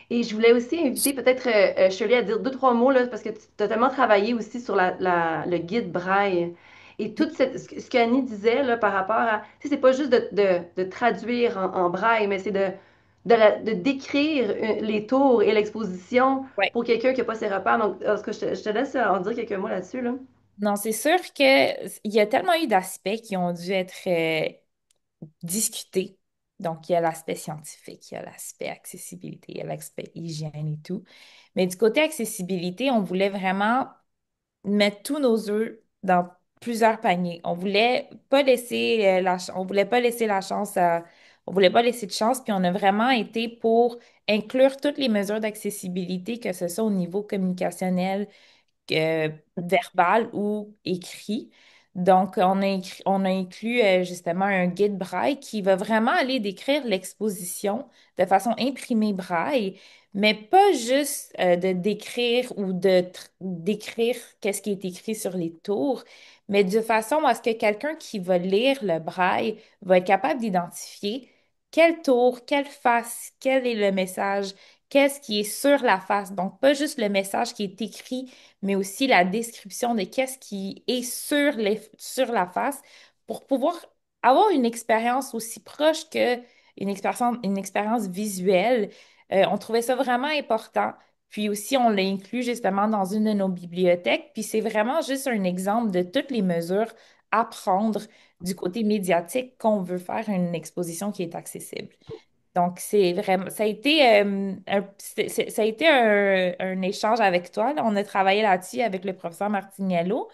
Et je voulais aussi inviter peut-être Shirley à dire deux, trois mots, là, parce que tu as tellement travaillé aussi sur le guide Braille. Et ce qu'Annie disait là, par rapport à, tu sais, c'est pas juste de traduire en braille, mais c'est de décrire les tours et l'exposition Ouais. pour quelqu'un qui n'a pas ses repères. Donc, est-ce que je te laisse en dire quelques mots là-dessus, là? Non, c'est sûr qu'il y a tellement eu d'aspects qui ont dû être discutés. Donc, il y a l'aspect scientifique, il y a l'aspect accessibilité, il y a l'aspect hygiène et tout. Mais du côté accessibilité, on voulait vraiment mettre tous nos œufs dans plusieurs paniers. On voulait pas laisser la chance on voulait pas laisser de chance, puis on a vraiment été pour inclure toutes les mesures d'accessibilité, que ce soit au niveau communicationnel, verbal ou écrit. Donc, on a inclus justement un guide braille qui va vraiment aller décrire l'exposition de façon imprimée braille, mais pas juste de décrire ou d'écrire qu'est-ce qui est écrit sur les tours, mais de façon à ce que quelqu'un qui va lire le braille va être capable d'identifier quel tour, quelle face, quel est le message, qu'est-ce qui est sur la face. Donc, pas juste le message qui est écrit mais aussi la description de qu'est-ce qui est sur la face pour pouvoir avoir une expérience aussi proche que une expérience visuelle. On trouvait ça vraiment important. Puis aussi, on l'a inclus justement dans une de nos bibliothèques. Puis c'est vraiment juste un exemple de toutes les mesures à prendre du côté médiatique qu'on veut faire une exposition qui est accessible. Donc, c'est vraiment, ça a été, ça a été un échange avec toi, là. On a travaillé là-dessus avec le professeur Martiniello.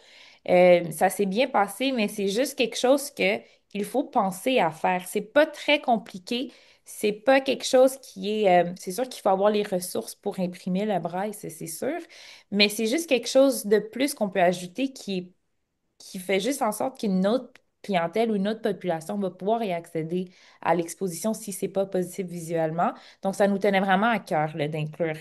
Ça s'est bien passé, mais c'est juste quelque chose qu'il faut penser à faire. C'est pas très compliqué. C'est pas quelque chose qui est. C'est sûr qu'il faut avoir les ressources pour imprimer le braille, c'est sûr. Mais c'est juste quelque chose de plus qu'on peut ajouter qui fait juste en sorte qu'une autre clientèle ou une autre population va pouvoir y accéder à l'exposition si c'est pas possible visuellement. Donc, ça nous tenait vraiment à cœur là, d'inclure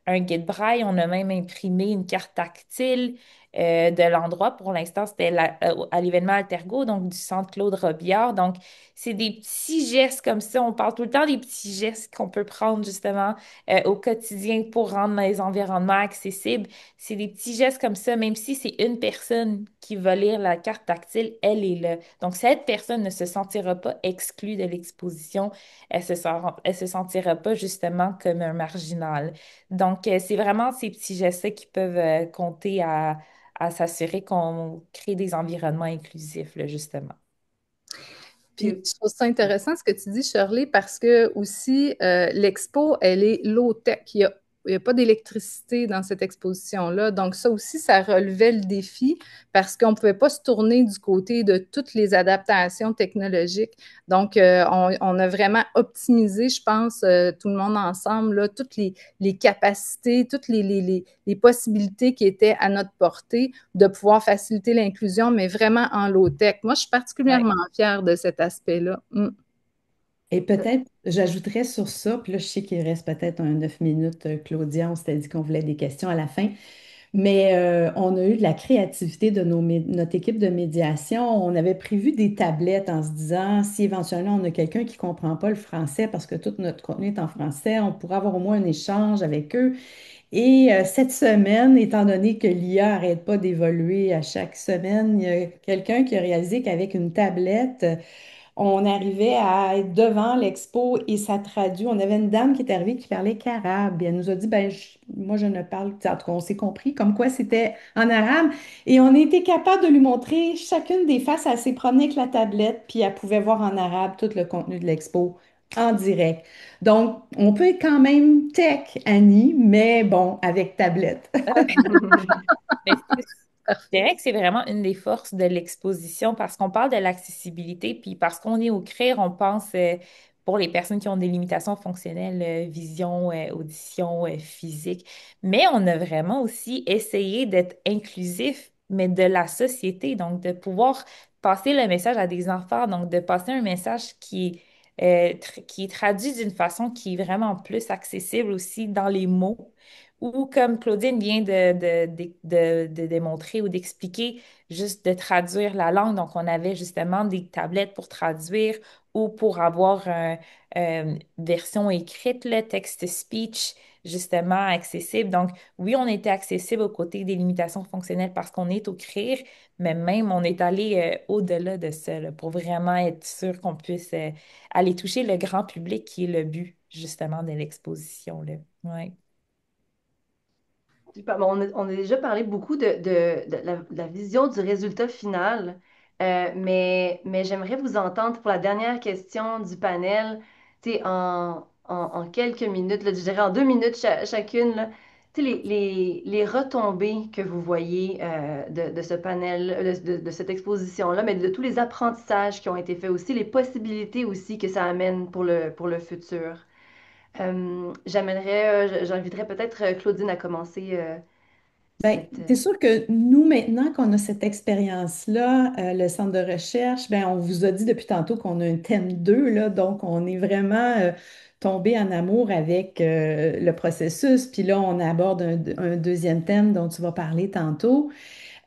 un guide braille. On a même imprimé une carte tactile de l'endroit. Pour l'instant, c'était à l'événement Altergo, donc du Centre Claude Robillard. Donc, c'est des petits gestes comme ça. On parle tout le temps des petits gestes qu'on peut prendre justement au quotidien pour rendre les environnements accessibles. C'est des petits gestes comme ça, même si c'est une personne qui va lire la carte tactile, elle est là. Donc, cette personne ne se sentira pas exclue de l'exposition, elle se sentira pas justement comme un marginal. Donc, c'est vraiment ces petits gestes qui peuvent compter à s'assurer qu'on crée des environnements inclusifs, là, justement. Puis je trouve ça intéressant ce que tu dis, Shirley, parce que aussi l'expo, elle est low-tech. il y a pas d'électricité dans cette exposition-là. Donc, ça aussi, ça relevait le défi parce qu'on ne pouvait pas se tourner du côté de toutes les adaptations technologiques. Donc, on a vraiment optimisé, je pense, tout le monde ensemble, là, toutes les capacités, toutes les possibilités qui étaient à notre portée de pouvoir faciliter l'inclusion, mais vraiment en low-tech. Moi, je suis Ouais. particulièrement fière de cet aspect-là. Mm. Et peut-être, j'ajouterais sur ça, puis là, je sais qu'il reste peut-être un 9 minutes, Claudia, on s'était dit qu'on voulait des questions à la fin, mais on a eu de la créativité de notre équipe de médiation. On avait prévu des tablettes en se disant, si éventuellement on a quelqu'un qui ne comprend pas le français, parce que tout notre contenu est en français, on pourrait avoir au moins un échange avec eux. Et cette semaine, étant donné que l'IA n'arrête pas d'évoluer à chaque semaine, il y a quelqu'un qui a réalisé qu'avec une tablette, on arrivait à être devant l'expo et ça traduit. On avait une dame qui est arrivée qui parlait qu'arabe et elle nous a dit, ben, moi je ne parle, en tout cas on s'est compris comme quoi c'était en arabe et on a été capable de lui montrer chacune des faces. Elle s'est promenée avec la tablette puis elle pouvait voir en arabe tout le contenu de l'expo en direct. Donc, on peut être quand même tech, Annie, mais bon, avec tablette. Mais je dirais que c'est vraiment une des forces de l'exposition parce qu'on parle de l'accessibilité, puis parce qu'on est au CRIR, on pense pour les personnes qui ont des limitations fonctionnelles, vision, audition, physique. Mais on a vraiment aussi essayé d'être inclusif, mais de la société, donc de pouvoir passer le message à des enfants, donc de passer un message qui est traduit d'une façon qui est vraiment plus accessible aussi dans les mots ou comme Claudine vient de démontrer ou d'expliquer, juste de traduire la langue. Donc, on avait justement des tablettes pour traduire ou pour avoir une version écrite, le texte-speech, justement accessible. Donc, oui, on était accessible aux côtés des limitations fonctionnelles parce qu'on est au CRIR, mais même on est allé au-delà de ça là, pour vraiment être sûr qu'on puisse aller toucher le grand public qui est le but, justement, de l'exposition, là. Ouais. Super. Bon, on a déjà parlé beaucoup de la vision du résultat final, mais j'aimerais vous entendre pour la dernière question du panel, tu sais, en quelques minutes, là, je dirais en 2 minutes chacune, là, tu sais, les retombées que vous voyez de ce panel, de cette exposition-là, mais de tous les apprentissages qui ont été faits aussi, les possibilités aussi que ça amène pour le futur. J'inviterais peut-être Claudine à commencer Ben, cette. c'est sûr que nous, maintenant qu'on a cette expérience-là, le centre de recherche, ben, on vous a dit depuis tantôt qu'on a un thème 2 là, donc on est vraiment tombé en amour avec le processus. Puis là, on aborde un deuxième thème dont tu vas parler tantôt.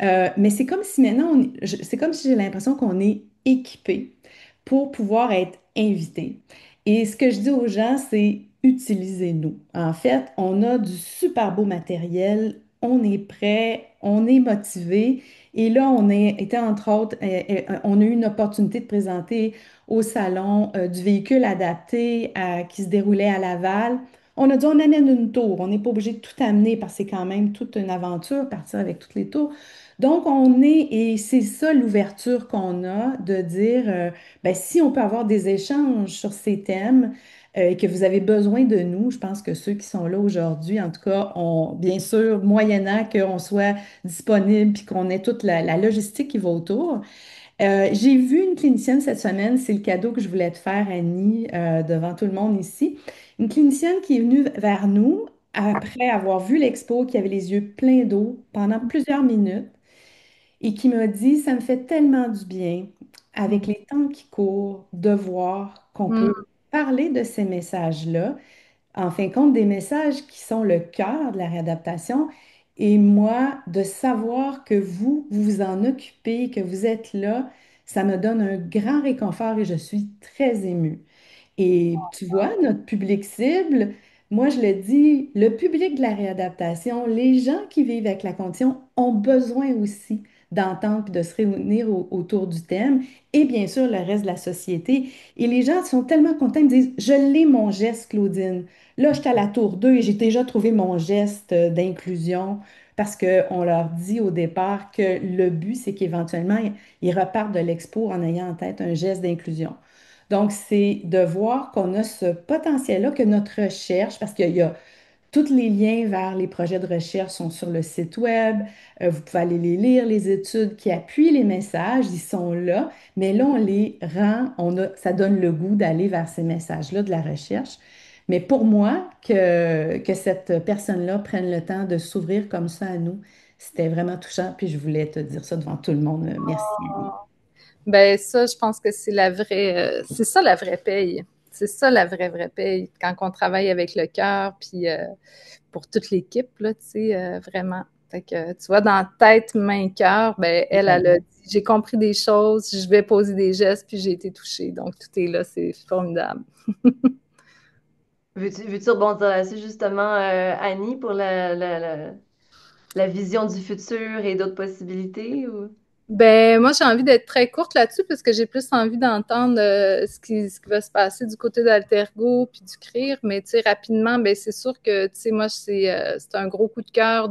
Mais c'est comme si maintenant, c'est comme si j'ai l'impression qu'on est équipé pour pouvoir être invité. Et ce que je dis aux gens, c'est utilisez-nous. En fait, on a du super beau matériel, on est prêt, on est motivé. Et là, on était entre autres, on a eu une opportunité de présenter au salon du véhicule adapté qui se déroulait à Laval. On a dit, on amène une tour. On n'est pas obligé de tout amener parce que c'est quand même toute une aventure, partir avec toutes les tours. Donc, et c'est ça l'ouverture qu'on a de dire, ben, si on peut avoir des échanges sur ces thèmes et que vous avez besoin de nous, je pense que ceux qui sont là aujourd'hui, en tout cas, ont bien sûr, moyennant qu'on soit disponible puis qu'on ait toute la logistique qui va autour. J'ai vu une clinicienne cette semaine, c'est le cadeau que je voulais te faire, Annie, devant tout le monde ici. Une clinicienne qui est venue vers nous après avoir vu l'expo, qui avait les yeux pleins d'eau pendant plusieurs minutes et qui m'a dit, ça me fait tellement du bien, avec Mm. les temps qui courent, de voir qu'on peut Mm. parler de ces messages-là, en fin de compte, des messages qui sont le cœur de la réadaptation. Et moi, de savoir que vous vous en occupez, que vous êtes là, ça me donne un grand réconfort et je suis très émue. Et tu vois, notre public cible, moi je le dis, le public de la réadaptation, les gens qui vivent avec la condition ont besoin aussi d'entendre et de se réunir autour du thème et bien sûr le reste de la société. Et les gens sont tellement contents, ils me disent, je l'ai mon geste, Claudine. Là, j'étais à la tour 2 et j'ai déjà trouvé mon geste d'inclusion parce qu'on leur dit au départ que le but, c'est qu'éventuellement, ils repartent de l'expo en ayant en tête un geste d'inclusion. Donc, c'est de voir qu'on a ce potentiel-là, que notre recherche, parce qu'il y a Tous les liens vers les projets de recherche sont sur le site web. Vous pouvez aller les lire, les études qui appuient les messages, ils sont là, mais là, on les rend, ça donne le goût d'aller vers ces messages-là de la recherche. Mais pour moi, que cette personne-là prenne le temps de s'ouvrir comme ça à nous, c'était vraiment touchant. Puis je voulais te dire ça devant tout le monde. Merci, Annie. Ben ça, je pense que c'est ça la vraie paye. C'est ça la vraie paye, quand on travaille avec le cœur, puis pour toute l'équipe, là, tu sais, vraiment. Fait que, tu vois, dans tête, main, cœur, ben elle a dit, j'ai compris des choses, je vais poser des gestes, puis j'ai été touchée. Donc, tout est là, c'est formidable. Veux-tu rebondir là-dessus, justement, Annie, pour la vision du futur et d'autres possibilités, ou? Ben, moi, j'ai envie d'être très courte là-dessus parce que j'ai plus envie d'entendre ce qui va se passer du côté d'Altergo puis du CRIR. Mais, tu sais, rapidement, ben, c'est sûr que, tu sais, moi, c'est un gros coup de cœur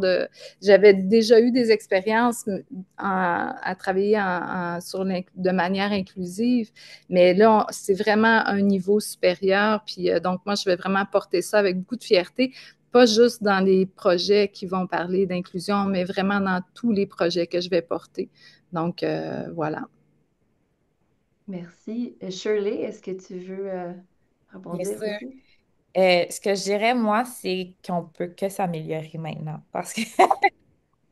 j'avais déjà eu des expériences à travailler de manière inclusive, mais là, c'est vraiment un niveau supérieur. Puis, donc, moi, je vais vraiment porter ça avec beaucoup de fierté. Pas juste dans les projets qui vont parler d'inclusion, mais vraiment dans tous les projets que je vais porter. Donc, voilà. Merci. Shirley, est-ce que tu veux Bien rebondir sûr. aussi? Ce que je dirais, moi, c'est qu'on peut que s'améliorer maintenant. Parce que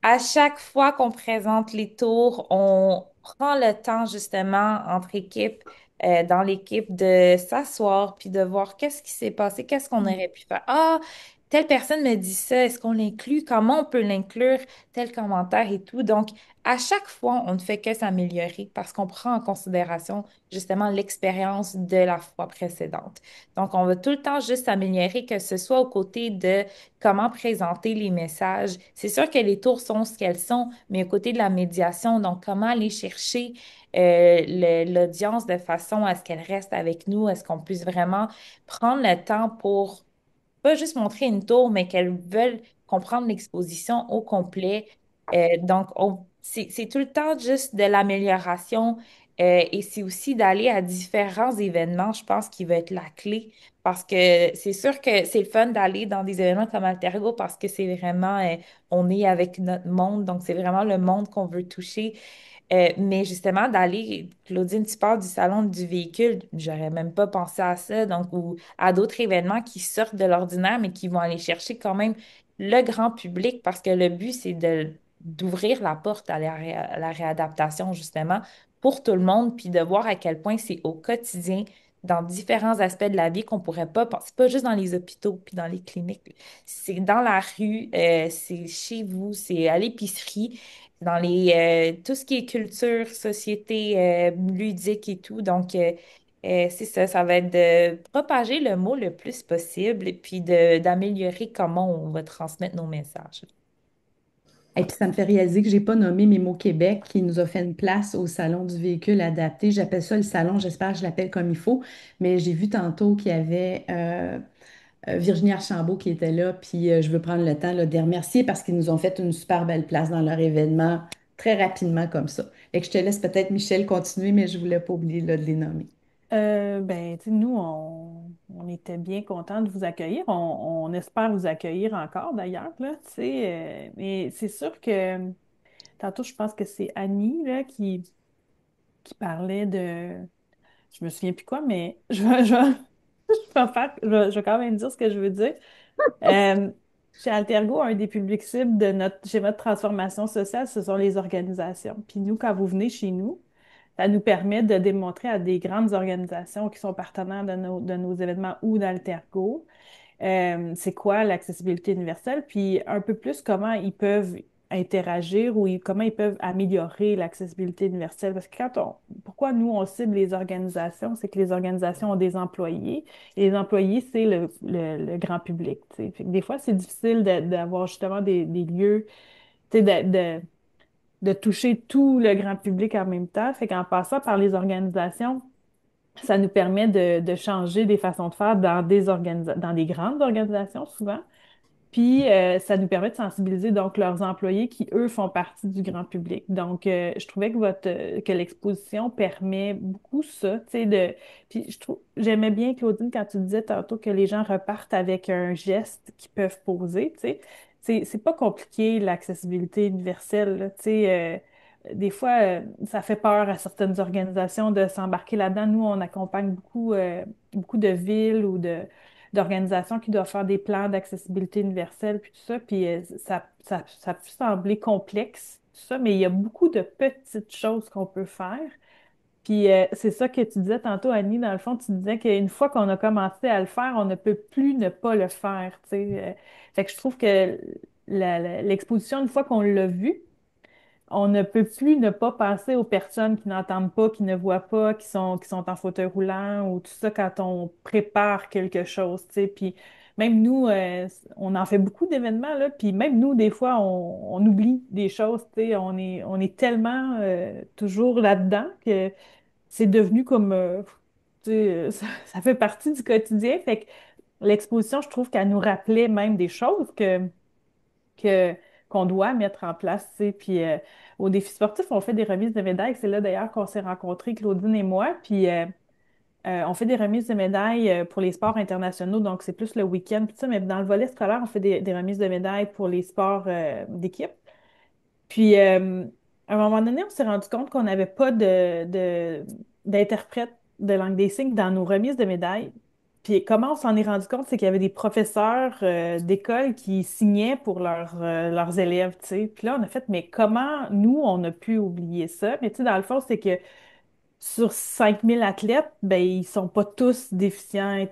à chaque fois qu'on présente les tours, on prend le temps justement entre équipes, dans l'équipe, de s'asseoir puis de voir qu'est-ce qui s'est passé, qu'est-ce qu'on aurait pu faire. Ah, telle personne me dit ça, est-ce qu'on l'inclut? Comment on peut l'inclure? Tel commentaire et tout. Donc, à chaque fois, on ne fait que s'améliorer parce qu'on prend en considération justement l'expérience de la fois précédente. Donc, on va tout le temps juste s'améliorer, que ce soit aux côtés de comment présenter les messages. C'est sûr que les tours sont ce qu'elles sont, mais à côté de la médiation, donc comment aller chercher l'audience de façon à ce qu'elle reste avec nous, à ce qu'on puisse vraiment prendre le temps pour pas juste montrer une tour, mais qu'elles veulent comprendre l'exposition au complet. Donc, c'est tout le temps juste de l'amélioration, et c'est aussi d'aller à différents événements, je pense, qui va être la clé. Parce que c'est sûr que c'est le fun d'aller dans des événements comme Altergo parce que c'est vraiment, on est avec notre monde, donc c'est vraiment le monde qu'on veut toucher. Mais justement, d'aller, Claudine, tu parles du salon du véhicule, j'aurais même pas pensé à ça, donc, ou à d'autres événements qui sortent de l'ordinaire, mais qui vont aller chercher quand même le grand public, parce que le but, c'est d'ouvrir la porte à la réadaptation, justement, pour tout le monde, puis de voir à quel point c'est au quotidien, dans différents aspects de la vie qu'on pourrait pas penser, pas juste dans les hôpitaux, puis dans les cliniques, c'est dans la rue, c'est chez vous, c'est à l'épicerie, dans tout ce qui est culture, société, ludique et tout. Donc, c'est ça, ça va être de propager le mot le plus possible et puis d'améliorer comment on va transmettre nos messages. Et puis ça me fait réaliser que j'ai pas nommé Mémo Québec qui nous a fait une place au Salon du véhicule adapté. J'appelle ça le salon, j'espère que je l'appelle comme il faut, mais j'ai vu tantôt qu'il y avait Virginie Archambault qui était là, puis je veux prendre le temps là, de les remercier parce qu'ils nous ont fait une super belle place dans leur événement très rapidement comme ça. Et que je te laisse peut-être, Michel, continuer, mais je voulais pas oublier là, de les nommer. Ben, tu sais, nous, on était bien contents de vous accueillir. On espère vous accueillir encore, d'ailleurs, là, tu sais. Mais c'est sûr que, tantôt, je pense que c'est Annie, là, qui parlait de... Je me souviens plus quoi, mais je vais quand même dire ce que je veux dire. Euh, Chez Altergo, un des publics cibles de notre schéma de transformation sociale, ce sont les organisations. Puis nous, quand vous venez chez nous, ça nous permet de démontrer à des grandes organisations qui sont partenaires de nos événements ou d'Altergo, c'est quoi l'accessibilité universelle, puis un peu plus comment ils peuvent interagir ou comment ils peuvent améliorer l'accessibilité universelle. Parce que pourquoi nous, on cible les organisations, c'est que les organisations ont des employés et les employés, c'est le grand public, tu sais. Fait que des fois, c'est difficile d'avoir justement des lieux, tu sais, de toucher tout le grand public en même temps. Fait qu'en passant par les organisations, ça nous permet de changer des façons de faire dans des grandes organisations souvent, Puis, ça nous permet de sensibiliser donc leurs employés qui, eux, font partie du grand public. Donc, je trouvais que que l'exposition permet beaucoup ça, tu sais, puis j'aimais bien, Claudine, quand tu disais tantôt que les gens repartent avec un geste qu'ils peuvent poser, tu sais. C'est pas compliqué, l'accessibilité universelle, là, tu sais. Des fois, ça fait peur à certaines organisations de s'embarquer là-dedans. Nous, on accompagne beaucoup de villes ou d'organisations qui doivent faire des plans d'accessibilité universelle, puis tout ça, puis ça peut sembler complexe, tout ça, mais il y a beaucoup de petites choses qu'on peut faire. Puis c'est ça que tu disais tantôt, Annie, dans le fond, tu disais qu'une fois qu'on a commencé à le faire, on ne peut plus ne pas le faire, tu sais. Fait que je trouve que l'exposition, une fois qu'on l'a vue, on ne peut plus ne pas penser aux personnes qui n'entendent pas, qui ne voient pas, qui sont en fauteuil roulant ou tout ça quand on prépare quelque chose, tu sais. Puis même nous, on en fait beaucoup d'événements, là, puis même nous, des fois, on oublie des choses, tu sais. On est tellement toujours là-dedans que c'est devenu comme, tu sais, ça fait partie du quotidien. Fait que l'exposition, je trouve qu'elle nous rappelait même des choses que qu'on doit mettre en place, tu sais. Puis au défi sportif, on fait des remises de médailles. C'est là d'ailleurs qu'on s'est rencontrés, Claudine et moi. Puis on fait des remises de médailles pour les sports internationaux, donc c'est plus le week-end, puis ça. Mais dans le volet scolaire, on fait des remises de médailles pour les sports d'équipe. Puis, à un moment donné, on s'est rendu compte qu'on n'avait pas d'interprète de langue des signes dans nos remises de médailles. Puis, comment on s'en est rendu compte, c'est qu'il y avait des professeurs d'école qui signaient pour leurs élèves, tu sais. Puis là, on a fait, mais comment nous, on a pu oublier ça? Mais tu sais, dans le fond, c'est que sur 5000 athlètes, ben, ils sont pas tous déficients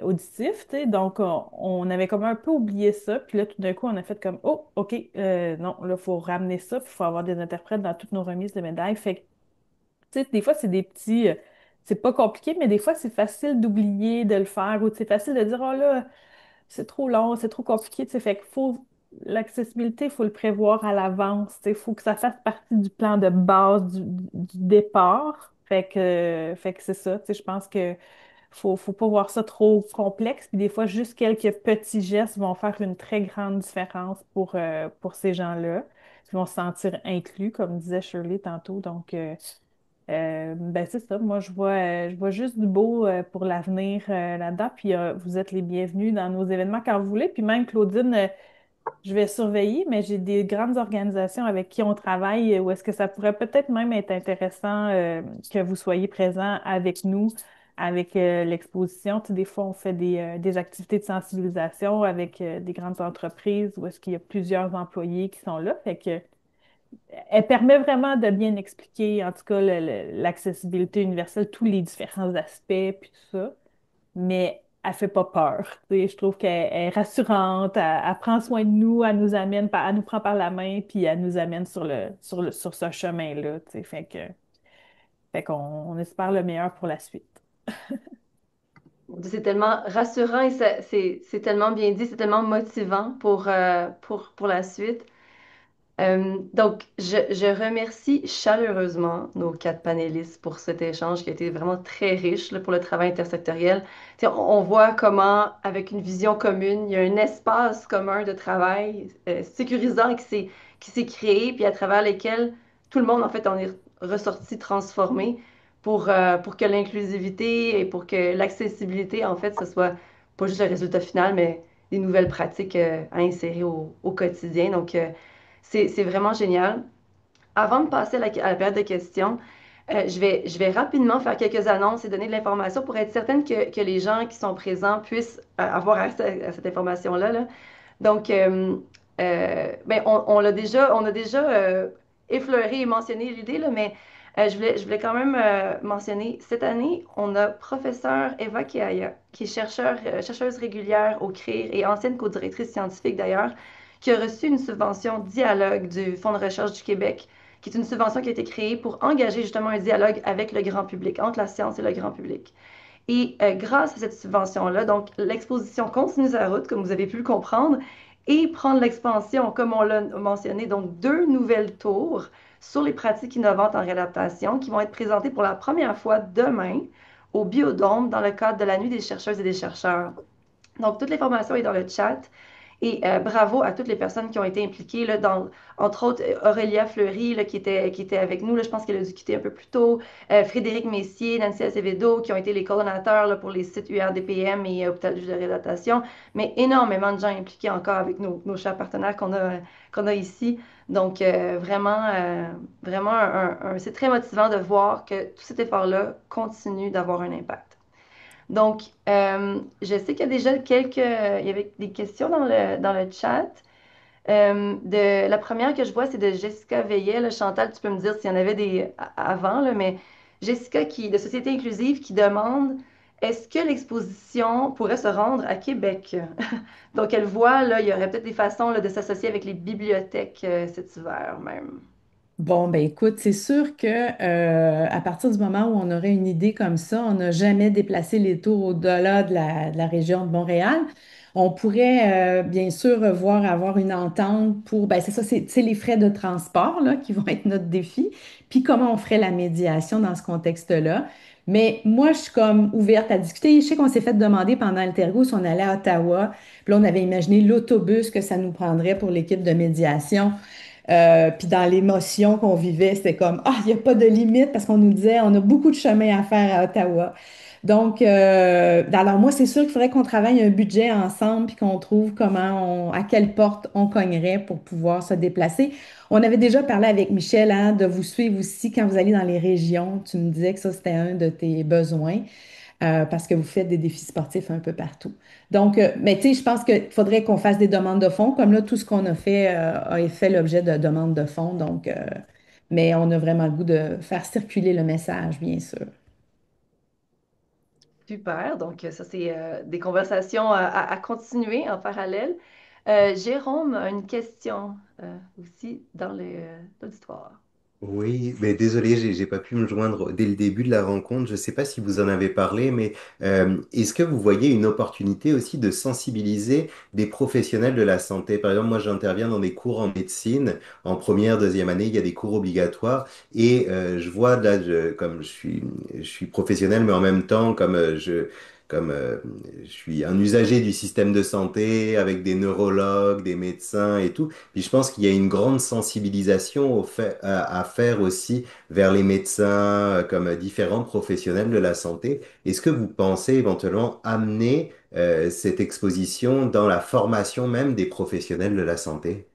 auditifs, tu sais. Donc, on avait comme un peu oublié ça. Puis là, tout d'un coup, on a fait comme, oh, OK, non, là, il faut ramener ça, puis il faut avoir des interprètes dans toutes nos remises de médailles. Fait que, tu sais, des fois, c'est des petits, c'est pas compliqué, mais des fois, c'est facile d'oublier de le faire ou c'est facile de dire, oh là, c'est trop long, c'est trop compliqué, tu sais. Fait que l'accessibilité, il faut le prévoir à l'avance, tu sais. Il faut que ça fasse partie du plan de base du départ. Fait que c'est ça, tu sais. Je pense que faut pas voir ça trop complexe. Puis des fois, juste quelques petits gestes vont faire une très grande différence pour ces gens-là. Ils vont se sentir inclus, comme disait Shirley tantôt. Donc, ben c'est ça. Moi, je vois juste du beau pour l'avenir là-dedans. Puis vous êtes les bienvenus dans nos événements quand vous voulez. Puis même Claudine, je vais surveiller, mais j'ai des grandes organisations avec qui on travaille où est-ce que ça pourrait peut-être même être intéressant que vous soyez présents avec nous, avec l'exposition. Tu sais, des fois, on fait des activités de sensibilisation avec des grandes entreprises où est-ce qu'il y a plusieurs employés qui sont là. Fait que elle permet vraiment de bien expliquer, en tout cas, l'accessibilité universelle, tous les différents aspects, puis tout ça. Mais elle fait pas peur. Tu sais, je trouve qu'elle est rassurante, elle prend soin de nous, elle nous amène, elle nous prend par la main, puis elle nous amène sur ce chemin-là. Tu sais, fait qu'on on espère le meilleur pour la suite. C'est tellement rassurant et c'est tellement bien dit, c'est tellement motivant pour la suite. Donc, je remercie chaleureusement nos quatre panélistes pour cet échange qui a été vraiment très riche là, pour le travail intersectoriel. Tu sais, on voit comment, avec une vision commune, il y a un espace commun de travail sécurisant qui s'est créé, puis à travers lesquels tout le monde, en fait, en est ressorti transformé pour que l'inclusivité et pour que l'accessibilité, en fait, ce soit pas juste le résultat final, mais des nouvelles pratiques à insérer au quotidien. Donc, c'est vraiment génial. Avant de passer à la période de questions, je vais rapidement faire quelques annonces et donner de l'information pour être certaine que les gens qui sont présents puissent avoir accès à cette information-là, là. Donc, ben, on a déjà effleuré et mentionné l'idée, là, mais je voulais quand même mentionner, cette année, on a professeur Eva Keaya, qui est chercheuse régulière au CRIR et ancienne co-directrice scientifique d'ailleurs, qui a reçu une subvention Dialogue du Fonds de recherche du Québec, qui est une subvention qui a été créée pour engager justement un dialogue avec le grand public, entre la science et le grand public. Et grâce à cette subvention-là, donc l'exposition continue sa route, comme vous avez pu le comprendre, et prendre l'expansion, comme on l'a mentionné, donc deux nouvelles tours sur les pratiques innovantes en réadaptation qui vont être présentées pour la première fois demain au Biodôme dans le cadre de la Nuit des chercheuses et des chercheurs. Donc, toute l'information est dans le chat. Et bravo à toutes les personnes qui ont été impliquées, là, entre autres Aurélia Fleury, là, qui était avec nous, là, je pense qu'elle a dû quitter un peu plus tôt, Frédéric Messier, Nancy Acevedo, qui ont été les coordonnateurs là, pour les sites URDPM et Hôpital de réadaptation, mais énormément de gens impliqués encore avec nos chers partenaires qu'on a ici. Donc, vraiment, c'est très motivant de voir que tout cet effort-là continue d'avoir un impact. Donc, je sais qu'il y a déjà il y avait des questions dans le chat. La première que je vois, c'est de Jessica Veillet. Là, Chantal, tu peux me dire s'il y en avait avant, là, mais Jessica de Société Inclusive qui demande est-ce que l'exposition pourrait se rendre à Québec? Donc, elle voit, là, il y aurait peut-être des façons là, de s'associer avec les bibliothèques cet hiver même. Bon, ben écoute, c'est sûr que à partir du moment où on aurait une idée comme ça, on n'a jamais déplacé les tours au-delà de la région de Montréal. On pourrait bien sûr voir avoir une entente pour, ben c'est ça, c'est les frais de transport là, qui vont être notre défi, puis comment on ferait la médiation dans ce contexte-là. Mais moi, je suis comme ouverte à discuter. Je sais qu'on s'est fait demander pendant le Tergos, on allait à Ottawa, puis là, on avait imaginé l'autobus que ça nous prendrait pour l'équipe de médiation. Puis dans l'émotion qu'on vivait, c'était comme, ah, il n'y a pas de limite parce qu'on nous disait, on a beaucoup de chemin à faire à Ottawa. Donc, alors moi, c'est sûr qu'il faudrait qu'on travaille un budget ensemble puis qu'on trouve à quelle porte on cognerait pour pouvoir se déplacer. On avait déjà parlé avec Michel, hein, de vous suivre aussi quand vous allez dans les régions. Tu me disais que ça, c'était un de tes besoins parce que vous faites des défis sportifs un peu partout. Donc, mais tu sais, je pense qu'il faudrait qu'on fasse des demandes de fonds. Comme là, tout ce qu'on a fait a fait l'objet de demandes de fonds. Donc, mais on a vraiment le goût de faire circuler le message, bien sûr. Super. Donc, ça, c'est des conversations à continuer en parallèle. Jérôme a une question aussi dans l'auditoire. Oui, mais désolé, j'ai pas pu me joindre dès le début de la rencontre. Je sais pas si vous en avez parlé, mais est-ce que vous voyez une opportunité aussi de sensibiliser des professionnels de la santé? Par exemple, moi, j'interviens dans des cours en médecine. En première, deuxième année, il y a des cours obligatoires. Et je vois là, comme je suis professionnel, mais en même temps, comme je suis un usager du système de santé avec des neurologues, des médecins et tout. Puis je pense qu'il y a une grande sensibilisation à faire aussi vers les médecins, comme différents professionnels de la santé. Est-ce que vous pensez éventuellement amener cette exposition dans la formation même des professionnels de la santé?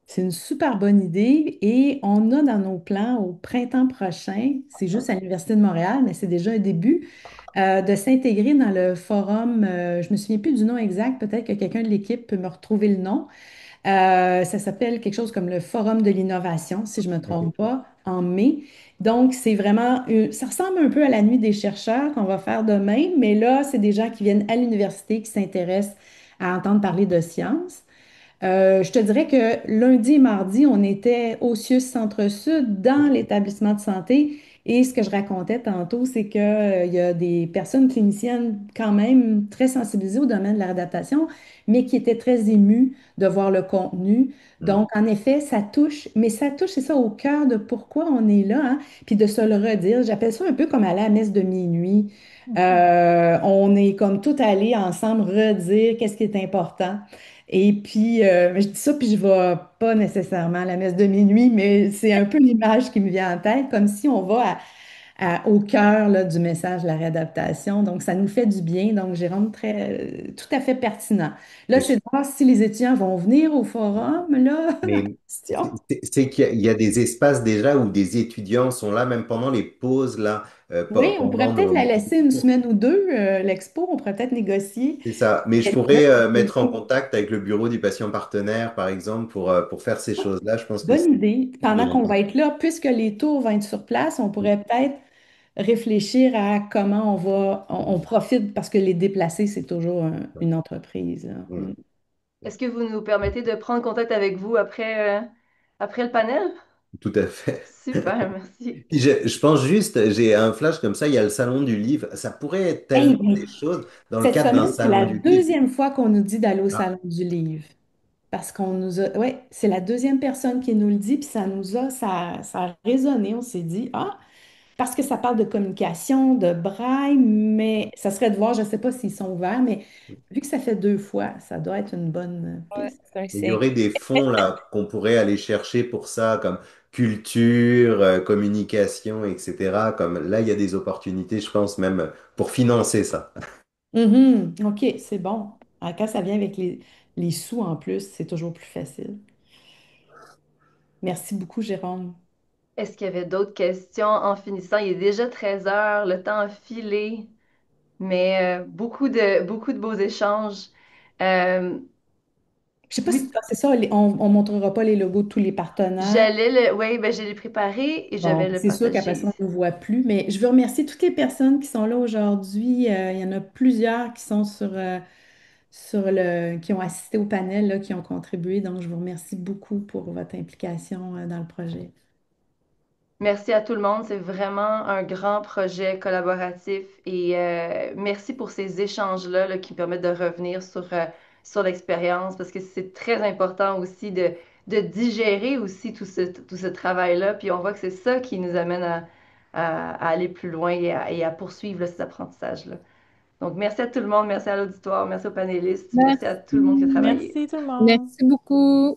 C'est une super bonne idée et on a dans nos plans au printemps prochain, c'est juste à l'Université de Montréal, mais c'est déjà un début, de s'intégrer dans le forum, je me souviens plus du nom exact, peut-être que quelqu'un de l'équipe peut me retrouver le nom. Ça s'appelle quelque chose comme le Forum de l'innovation, si je ne me trompe Ok. pas, en mai. Donc, c'est vraiment, ça ressemble un peu à la nuit des chercheurs qu'on va faire demain, mais là, c'est des gens qui viennent à l'université, qui s'intéressent à entendre parler de science. Je te dirais que lundi et mardi, on était au CIUS Centre-Sud dans l'établissement de santé. Et ce que je racontais tantôt, c'est qu'il y a des personnes cliniciennes quand même très sensibilisées au domaine de la réadaptation, mais qui étaient très émues de voir le contenu. Hmm. Donc, en effet, ça touche, mais ça touche, c'est ça, au cœur de pourquoi on est là, hein, puis de se le redire. J'appelle ça un peu comme aller à la messe de minuit. On est comme tout allés ensemble redire qu'est-ce qui est important. Et puis, je dis ça, puis je ne vais pas nécessairement à la messe de minuit, mais c'est un peu l'image qui me vient en tête, comme si on va au cœur là, du message de la réadaptation. Donc, ça nous fait du bien. Donc, Jérôme, tout à fait pertinent. Là, c'est de voir si les étudiants vont venir au forum, là, la Mais question. c'est qu'il y a des espaces déjà où des étudiants sont là, même pendant les pauses, là, Oui, on pourrait pendant peut-être la nos laisser une semaine ou deux, l'expo. On pourrait peut-être négocier C'est ça. Mais je quelques heures. pourrais mettre en contact avec le bureau du patient partenaire, par exemple, pour faire ces choses-là. Je pense que Bonne c'est idée. Pendant qu'on va être là, puisque les tours vont être sur place, on pourrait peut-être réfléchir à comment on profite parce que les déplacés, c'est toujours une entreprise, là. Mm. Est-ce que vous nous permettez de prendre contact avec vous après le panel? Tout à fait. Super, merci. Puis je pense juste, j'ai un flash comme ça, il y a le salon du livre. Ça pourrait être Hey, tellement mais des choses dans le cette cadre d'un semaine, c'est salon la du livre. deuxième fois qu'on nous dit d'aller au Ah, Salon du Livre. Parce qu'on nous a. Ouais, c'est la deuxième personne qui nous le dit, puis ça a résonné. On s'est dit, ah! parce que ça parle de communication, de braille, mais ça serait de voir, je ne sais pas s'ils sont ouverts, mais vu que ça fait 2 fois, ça doit être une bonne Ouais, piste. c'est un Il y signe. aurait des fonds là qu'on pourrait aller chercher pour ça, comme culture, communication, etc. Comme là, il y a des opportunités, je pense, même pour financer ça. Mhm, OK, c'est bon. Ah, quand ça vient avec les sous en plus, c'est toujours plus facile. Merci beaucoup, Jérôme. Est-ce qu'il y avait d'autres questions en finissant? Il est déjà 13 heures, le temps a filé, mais beaucoup de beaux échanges. Euh, Je sais pas si oui, c'est ça, on ne montrera pas les logos de tous les partenaires. oui, ben, je l'ai préparé et je Bon, vais le c'est sûr qu'après ça, partager. on ne nous voit plus, mais je veux remercier toutes les personnes qui sont là aujourd'hui. Il y en a plusieurs qui sont qui ont assisté au panel, là, qui ont contribué. Donc, je vous remercie beaucoup pour votre implication, dans le projet. Merci à tout le monde. C'est vraiment un grand projet collaboratif et merci pour ces échanges-là là, qui permettent de revenir sur l'expérience parce que c'est très important aussi de digérer aussi tout ce travail-là. Puis on voit que c'est ça qui nous amène à aller plus loin et à poursuivre là, ces apprentissages-là. Donc, merci à tout le monde, merci à l'auditoire, merci aux panélistes, merci à tout le monde qui a Merci. travaillé. Merci tout le monde. Merci beaucoup.